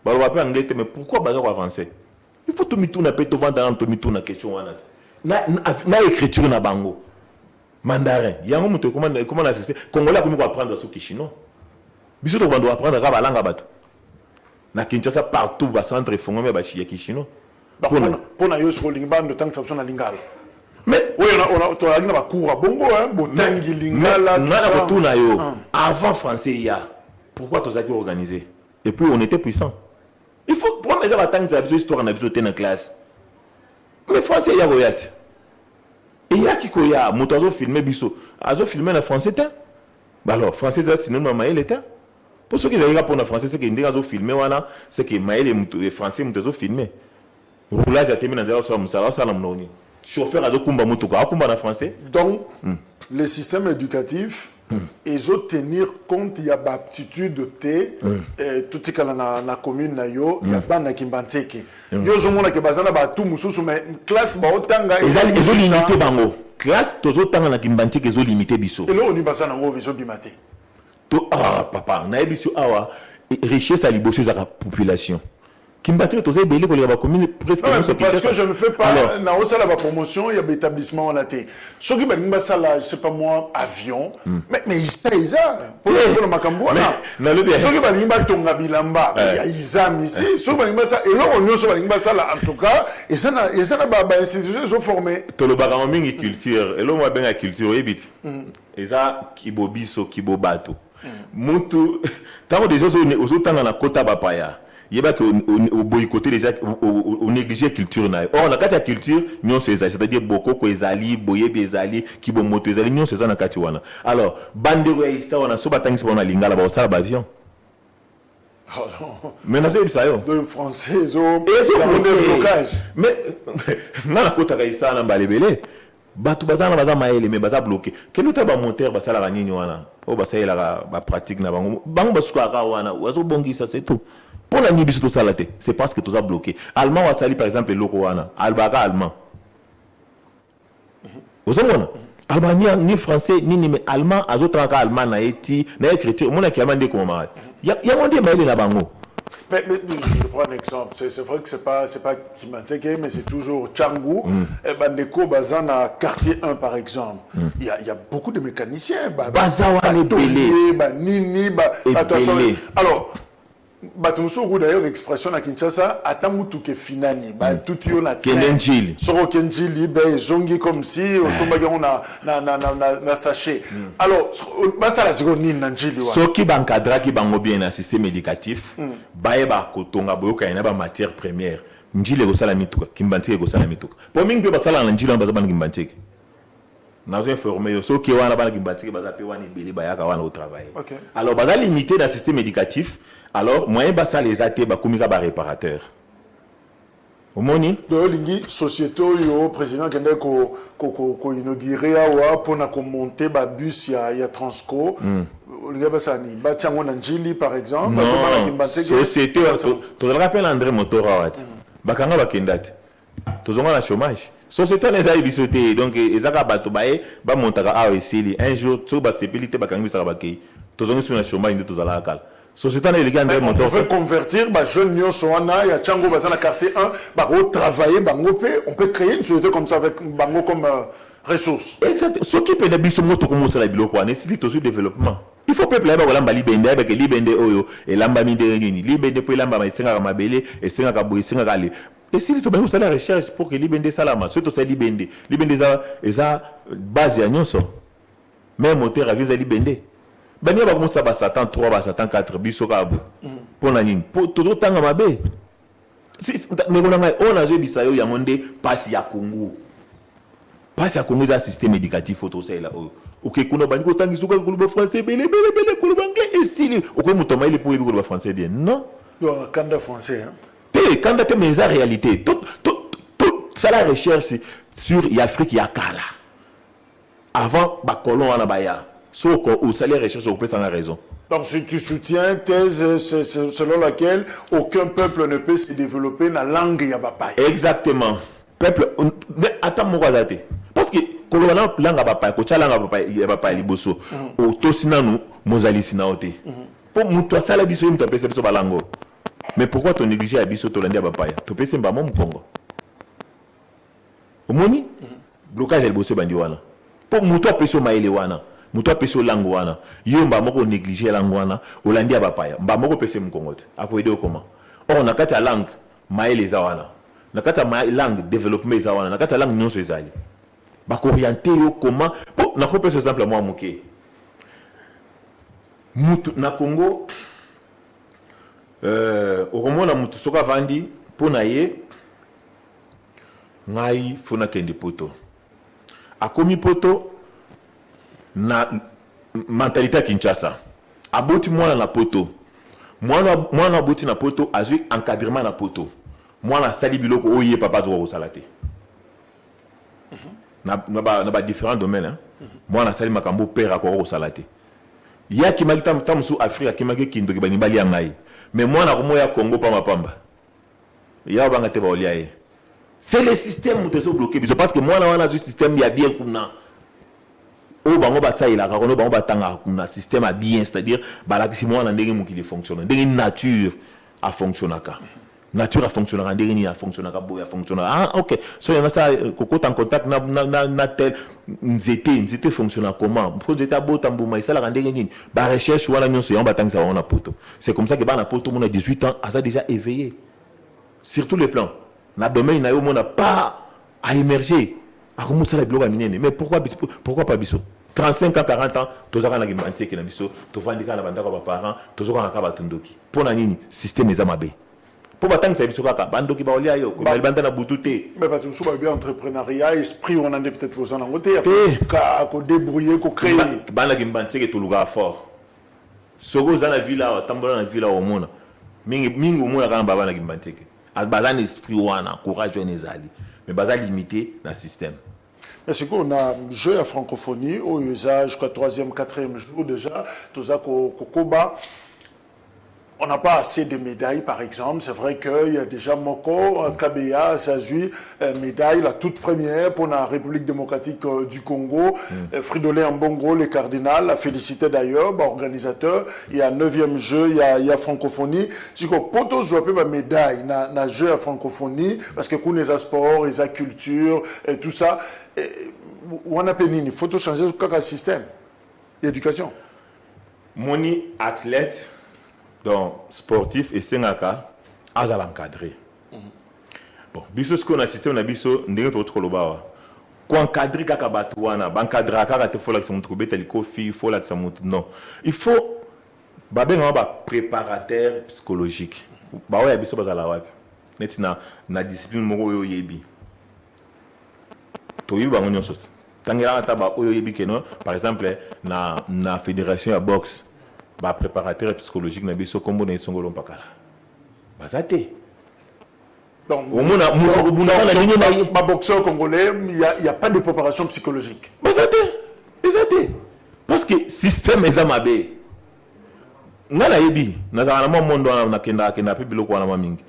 baloba mpe anglais te mais pourquoi baza ko avancer il faut tomituna mpe tovanda na tomituna question wana te na écriture na bango mandarin yango moto ekoma na succès congolais akomi koapprendre soki chinois biso tokobanda koapprendre kaka balanga bato na Kinshasa partout bacentre efongwami bashiyaki chinois
mpona yo soki olingi bandotangisa biso na lingala mais oyo tozalaki na bacours ya bongo botangi lingala
nga na kotuna yo avant français ya pourquoi tozalaki organiser et puis on était puissant il faut prendre eza batangisa biso histoire na biso te na classe mais français ya koya te eyaki koya moto azofilme biso azofilme na français te alors français eza sinonime ya mayele te pour ceux qui ezalaki mpona français c'est que ndenge azofilme wana c'est que mayele français moto azofilme roulage atemi na nzela osala mosala osala monoko nini chauffeur azokumba motuka akumba na français
donc le système éducatif ezotenir compte ya baaptitude te totikala na commune na yo ya bana Kimbantieke yo ozomonake baza na batu mosusu mais classe baotanga
ezolimite bango classe tozotanga na Kimbantieke ezolimite biso
eloko nini baza nango ezobima te
papa nayebi biso awa richesse ya liboso ezaka population Kimbantieke toza ebele kolega bacommune presque
parce que je ne fais pas na osala bapromotion ya baétablissement wana te soki balingi basala je sais pas moi avion mais isa mpona makambo wana soki balingi batonga bilamba ya isa misi soki balingi basala eloko nyonso balingi basala en tout cas eza na bainstitution ezoforme
tolobaka mingi culture eloko babenga culture oyebi ti eza kibobiso kibobato mutu ntango deja ozotanga na kota bapaya yeba que au boycotter déjà au négliger culture na or na kati ya culture nyonso ezali c'est-à-dire bokoko ezali boyebi ezali kibomoto ezali nyonso eza na kati wana alors bandeko ya histoire wana so batangisa bona lingala ba osala ba avion mais na zebi sayo
de français dans le blocage
mais na kota ka histoire na balebele bato bazana baza maele mais baza bloqué kelo ta ba moteur basala ba nini wana o basala ba pratique na bango basuka ka wana wazo bongisa c'est tout. Pour la Nibisu tout ça là, c'est parce que tout ça bloqué. Allemand va salir par exemple le Rwanda, Albaga allemand. Vous savez Albania ni français ni mais allemand à autres cas allemand na eti na écriture mon qui a demandé comment malade. Il y a mon dit mail na bango.
Mais je prends un exemple, c'est vrai que c'est pas Kimbantieke mais c'est toujours Tchangou et Bandeko Bazana quartier 1 par exemple. Il y a beaucoup de mécaniciens
Bazawa les belé
nini alors Batumuso d'ailleurs expression à Kinshasa atamutu ke finani tout yo na
Kenjili
soro Kenjili zongi comme si au sombaga on na sachet alors basa la seconde ni na njili wa
soki bankadra ki bango bien na système éducatif baeba kotonga boyoka ina ba matière première njili ko sala mituka Kimbantieke ko sala mituka po mingi pe basala na njili baza ban Kimbantieke na zo informer yo soki wana ban Kimbantieke baza pe wana ibeli bayaka wana au travail alors baza limité dans le système éducatif. Alors, moi, ça les athées, bah, comme réparateur. omoni
donc lingi société yo président kende ko inaugurer awa pour na monter ba bus ya Transco lingi basani ba tiango na njili par exemple
non société to rappelle André Motora wat bakanga bakendate tozonga na chômage société les aïe bisoté donc ezaka bato bae ba montaka awa esili un jour to ba sepilité bakanga bisaka bakei tozonga sur na chômage nde tozala kala société les gars André Motora
on veut convertir ba jeune nyonso wana ya tiango bazana quartier 1 ba retravailler bango pe on peut créer une société comme ça avec bango comme ressources
exact s'occupe de biso moto comme ça la biloko wana esili to sur développement il faut peuple ba kolamba libende avec libende oyo elamba mi de nini libende po elamba ma isenga mabele esenga ka boye esenga kale et si tu as la recherche pour que libende salama surtout ça libende eza base ya nyonso même moteur avise libende bani ba commencer ba Satan 3 ba Satan 4 biso ka bo pour na nini pour toujours tanga mabe si mais on a on a joué bisayo ya monde passe ya Congo za système éducatif auto ça là OK kuna bani ko tangi suka ko français bele ko anglais et si OK mutoma il pour ko français bien non
donc candidat français hein
quand tu as la réalité, tout ça la recherche sur l'Afrique, il y a Kala. Avant, les colons en Abaya. Sauf que ça la recherche, on peut sans raison.
Donc, si tu soutiens thèse selon laquelle aucun peuple ne peut se développer dans la langue Yabapaya.
Exactement. Peuple, attends, mon gazate. Parce que, quand on a langue Yabapaya, quand on a langue Yabapaya, Liboso, au Tosinanu, Mozali Sinaote. Pour moi, ça la biso, il me tape, c'est la langue. Mais pourquoi tu négliges à biso to landia bapaya to pese mbamo mkongo omoni blocage el bosso bandi wana po muto apeso maele wana muto apeso lango wana yo mbamo ko négliger lango wana olandia bapaya mbamo ko pese mkongo te akoede okoma na kati ya langue maele za wana na kati ya langue développement za wana na kati ya langue nyonso ezali ba ko orienter yo comment po na ko pese exemple moi moké mutu na Congo okomona mutu soka vandi pona ye ngai fona kende poto akomi poto na mentalité ya Kinshasa aboti mwana na poto mwana aboti na poto azwi encadrement na poto mwana sali biloko oye papa zo ko sala te na ba différents domaines mwana sali makambo père ko sala te ya ki makita mtamusu Afrika ki makiki kindo ki banibali ya ngai mais moi na komo ya Congo pa mapamba ya banga te ba oliaye c'est le système où te so bloqué parce que moi na wana du système ya bien kuna o bango ba tsaila ka kono bango batanga kuna système a bien c'est-à-dire balakisi moi na ndenge mukili fonctionne ndenge nature a fonctionnaka nature a fonctionnaka ndenge ni a fonctionnaka boya fonctionnaka OK so yana ça kokota en contact na tel nzete fonctionne comment pour nzete abota mbuma isala ndenge nini ba recherche wana nyonso yamba tangisa wana poto c'est comme ça que bana poto mon a 18 ans a déjà éveillé sur tous les plans na domaine na yo mon a pas à émerger a commencé la bloga minene mais pourquoi pas biso 35 ans 40 ans tozaka na kimbantie ke na biso to vandika na bandaka ba parents tozoka na ka batundoki pona nini système ezamabe pour batang ça biso kaka bandoki ba olia yo ko banda na bututé
mais pas tout ça bien entrepreneuriat esprit on en est peut-être aux en côté ka ko débrouiller ko créer
bana kimbantie ke to luga fort sogo za na villa tambola na villa o mona mingi o mona kana bana kimbantie ke bazana esprit wana courage onezali mais bazali limité na système.
Est-ce qu'on a jeu à francophonie au usage, je crois, 3e, 4e jour déjà, tout ça, Kokoba. On n'a pas assez de médailles, par exemple. C'est vrai qu'il y a déjà Moko, Kabeya, Sazui, médaille, la toute première pour la République démocratique du Congo. Fridolin Mbongo, le cardinal, la félicité d'ailleurs, organisateur. Il y a 9e jeu, il y a francophonie. Si on peut jouer ma médaille, na jeu à francophonie, parce que pour les sports, les culture, et tout ça, on a pénini. Il faut changer le système d'éducation.
Moni athlète. Donc, sportif et Sengaka, à l'encadrer. Bon, biso ce qu'on a système na biso, ndenge to koloba. Ko encadrer kaka batwana, encadrer kaka te fola que ça montre beta liko fi, fola que ça montre non. Il faut ba benga ba préparateur psychologique. Ba wa biso bazala wapi. Neti na discipline moko yo yebi. To yiba ngonyo so. Tangela ta ba oyo yebi keno, par exemple na fédération ya boxe. Ba préparateur psychologique na biso kombo na isongolo mpakala bazate
Donc,
au moins
ma boxeur congolais, il n'y a pas de préparation psychologique.
Exactement. Parce que le système est amabé. Ngana yebi, nazala na mondo na kenda pe biloko na mingi.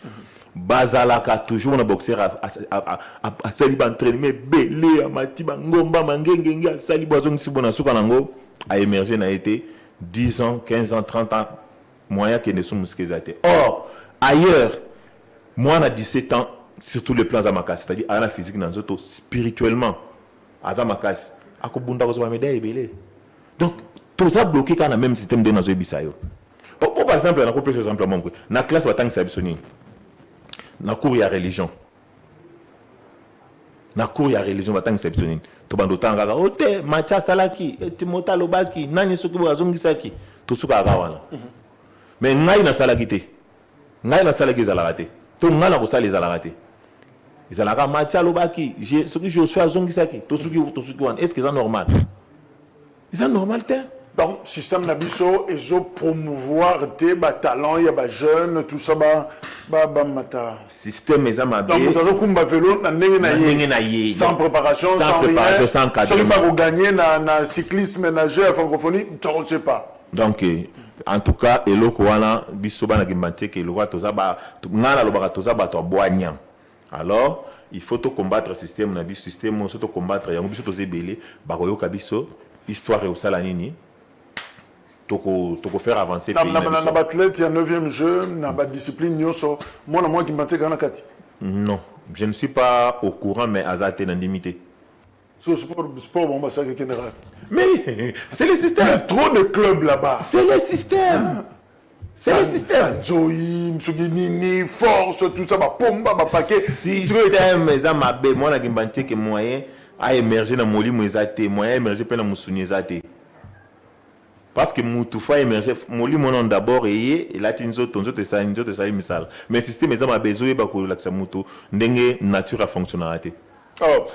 Bazalaka toujours na boxeur a sali ba entraînement belé a matiba ngomba mangenge ngi a sali bozo ngisi bona suka nango a émergé na été 10 ans, 15 ans, 30 ans moyen que ne sont muskezate. Or ailleurs moi na 17 ans sur tous les plans amakas, c'est-à-dire à la physique dans auto spirituellement azamakas akobunda ko zo médaille belé. Donc tout ça bloqué quand on a même système de nazo bisayo. Par exemple, on a plus simplement dans la classe va tant sabisoni. Na cours ya religion. Na cours ya religion va tant sabisoni. To bando tanga ga ote macha salaki etimota lobaki nani soki bazongisaki to suka ga wana. Mais ngai na salaki te. Ngai na salaki zalaka te. To ngana ko sala zalaka te. Izalaka macha lobaki soki je suis azongisaki to suki wana. Est-ce que c'est normal? C'est normal te?
Donc, système Nabiso, ils ont promouvoir des talents, il y a des jeunes, tout ça, mata.
Système est amabé.
Donc, vous avez kumba vélo, sans préparation, sans rien.
Sans cadre.
Si vous gagnez dans cyclisme, nageur, la francophonie, on ne sait pas.
Donc, en tout cas, et le Kouana, Bisoba na Gimbante, que le roi Tozaba, Ngana Lobara Tozaba, toi boignant. Alors, il faut combattre le système, le système, il faut combattre, il y a un biso Tozé Belé, Baroyo Kabiso, histoire et au Salanini. Toko faire avancer
pays na athlète il y a 9e jeu na ba discipline nyoso moi qui m'attire kana kati.
Non, je ne suis pas au courant mais azate na limité.
Sur sport bon bah ça que général.
Mais c'est le système.
Il y a trop de clubs là-bas.
C'est le système. C'est le système.
Joï, Msuginini, force tout ça ba pomba ba paquet.
Système eza mabe moi na Gimbante que moyen a émerger na molimo ezate moyen émerger pe na musuni ezate. Parce que Moutoufa émerge, Moli mon d'abord et là tinzo tonzo te sa misal. Mais le système est à besoin de l'accès Moutou, n'enge nature à fonctionnalité.
Alors,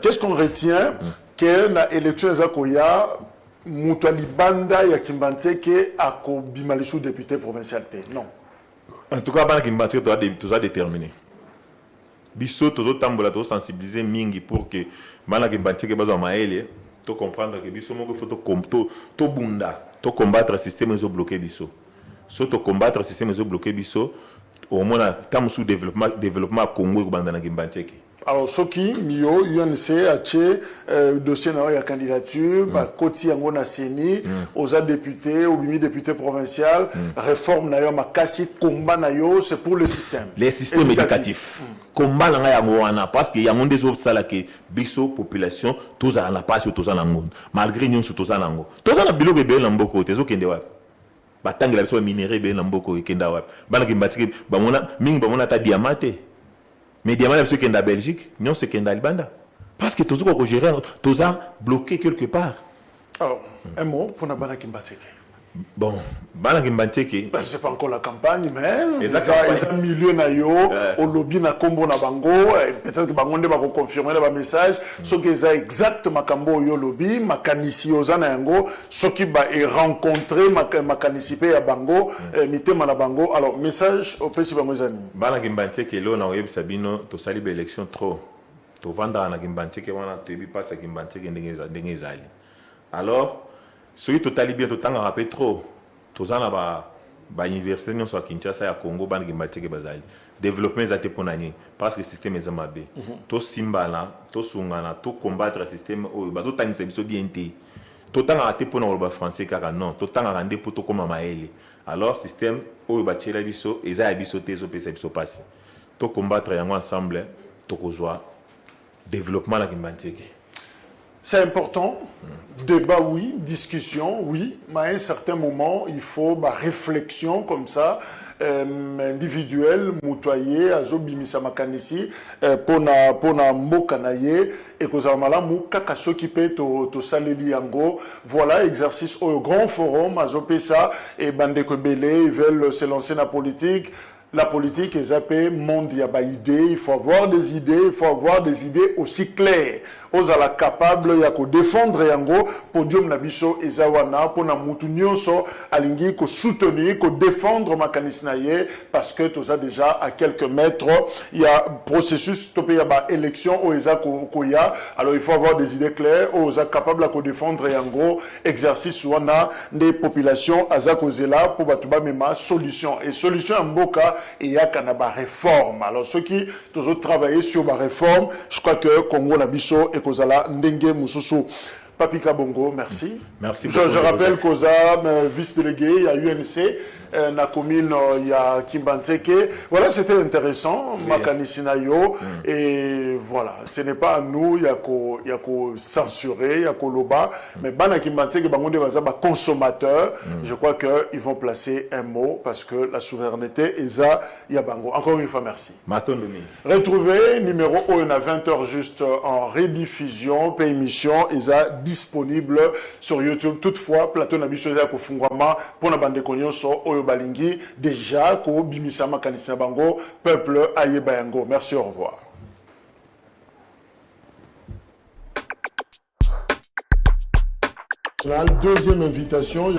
qu'est-ce qu'on retient que la élection Zakoya Moutouali Banda ya Kimbanteke a Bimalisou député provincial? Non.
En tout cas, Bana Kimbanteke doit déterminer. Bisso todo tambola to sensibiliser mingi pour que Bana Kimbanteke bazo maele. To comprendre que biso moko faut to bunda to combattre le système zo bloqué biso so to combattre le système zo bloqué biso au moins tam sous développement Congo ko banda na Gimbanteke.
Alors soki mio UNC a dossier na ya candidature ba koti yango na seni aux députés au député provincial réforme na yo makasi combat na yo c'est pour le système
éducatif. Combat na yango wana parce que yango des autres sala que biso population tous à la passe tous à la monde malgré nous tous à lango tous à la biloko be lamboko tezo kende wa batangela biso minéré be lamboko kenda wa bana Gimbanteke ba mona ta diamante. Mais diamant est qui est en Belgique, non c'est qui est en Albanda. Parce que tout ce gérer, tout ça bloqué quelque part.
Alors, un mot pour Nabana Gimbanteke.
Bon, Bana Gimbanteke.
C'est pas encore la campagne, mais il y a un milieu nayo, au lobby na kombo na bango, peut-être que bango va confirmer le message, ce qui est exactement kambo yo lobby, makanisi ozana yango, ce qui va rencontrer makanisipe à bango, mitema na bango. Alors message au pesi bango zani.
Bana Gimbanteke lo na web sabino to sali be élection trop. To vanda na Gimbanteke wana to bi passe Gimbanteke ndenge zali. Alors ce qui est bien, tout le temps, on trop. Tout ça, ba université nous à Kinshasa à Congo, ban Gimbanteke bazali. Développement est pour nani parce que le système est amabé. Tout simbala, tout sungana, tout combattre le système, ba tout temps c'est bien té. Tout temps on pour nous français car non, tout temps on pour tout comme maele. Alors système o ba tchela biso, eza biso té zo pesa biso passe. Tout combattre yango ensemble, tout kozwa développement la Gimbanteke.
C'est important. Débat, oui. Discussion, oui. Mais à un certain moment, il faut réflexion comme ça, individuelle, moutoyer, azobimisa makanisi, pour na mbokanaye, et que ça mala moukaka s'occuper to saleli yango. Voilà, exercice au grand forum, azopé ça, et bandeko belé, ils veulent se lancer dans la politique. la politique est zappé, monde y a pas idée, il faut avoir des idées, il faut avoir des idées aussi claires. Oza la capable ya ko défendre yango podium na biso ezawana pour na mutu nyonso alingi ko soutenir, ko défendre makanisi na ye parce que toza déjà à quelques mètres, il y a processus topé ya ba élection o eza ko ya, alors il faut avoir des idées claires, oza capable ko défendre yango exercice wana des populations aza ko zela pour batuba mema solution et solution en mboka et ya kanaba réforme. Alors ceux qui toujours travailler sur la réforme, je crois que Congo na biso et kozala ndenge mususu. Papi Kabongo, merci.
Merci
beaucoup. Je rappelle qu'Oza, vice-délégué à UNC, na commune il y a Kimbantseke. Voilà, c'était intéressant, Makanisinayo. Et voilà, ce n'est pas à nous, il y a qu'au censurer, il y a qu'au loba. Mais Bana Kimbantseke, Bangonde Bazaba consommateur, je crois qu'ils vont placer un mot parce que la souveraineté, Eza, Yabango. Encore une fois, merci. Retrouvez numéro 1 à 20h juste en rediffusion, pays émission, Eza disponible sur YouTube. Toutefois, plateau Nabiso Eza Kofungwama, pour la bande Konyoso, Oyo Balingi, déjà, Ko Bimisama Kanisina Bango, peuple Ayebayango. Merci, au revoir. La deuxième invitation.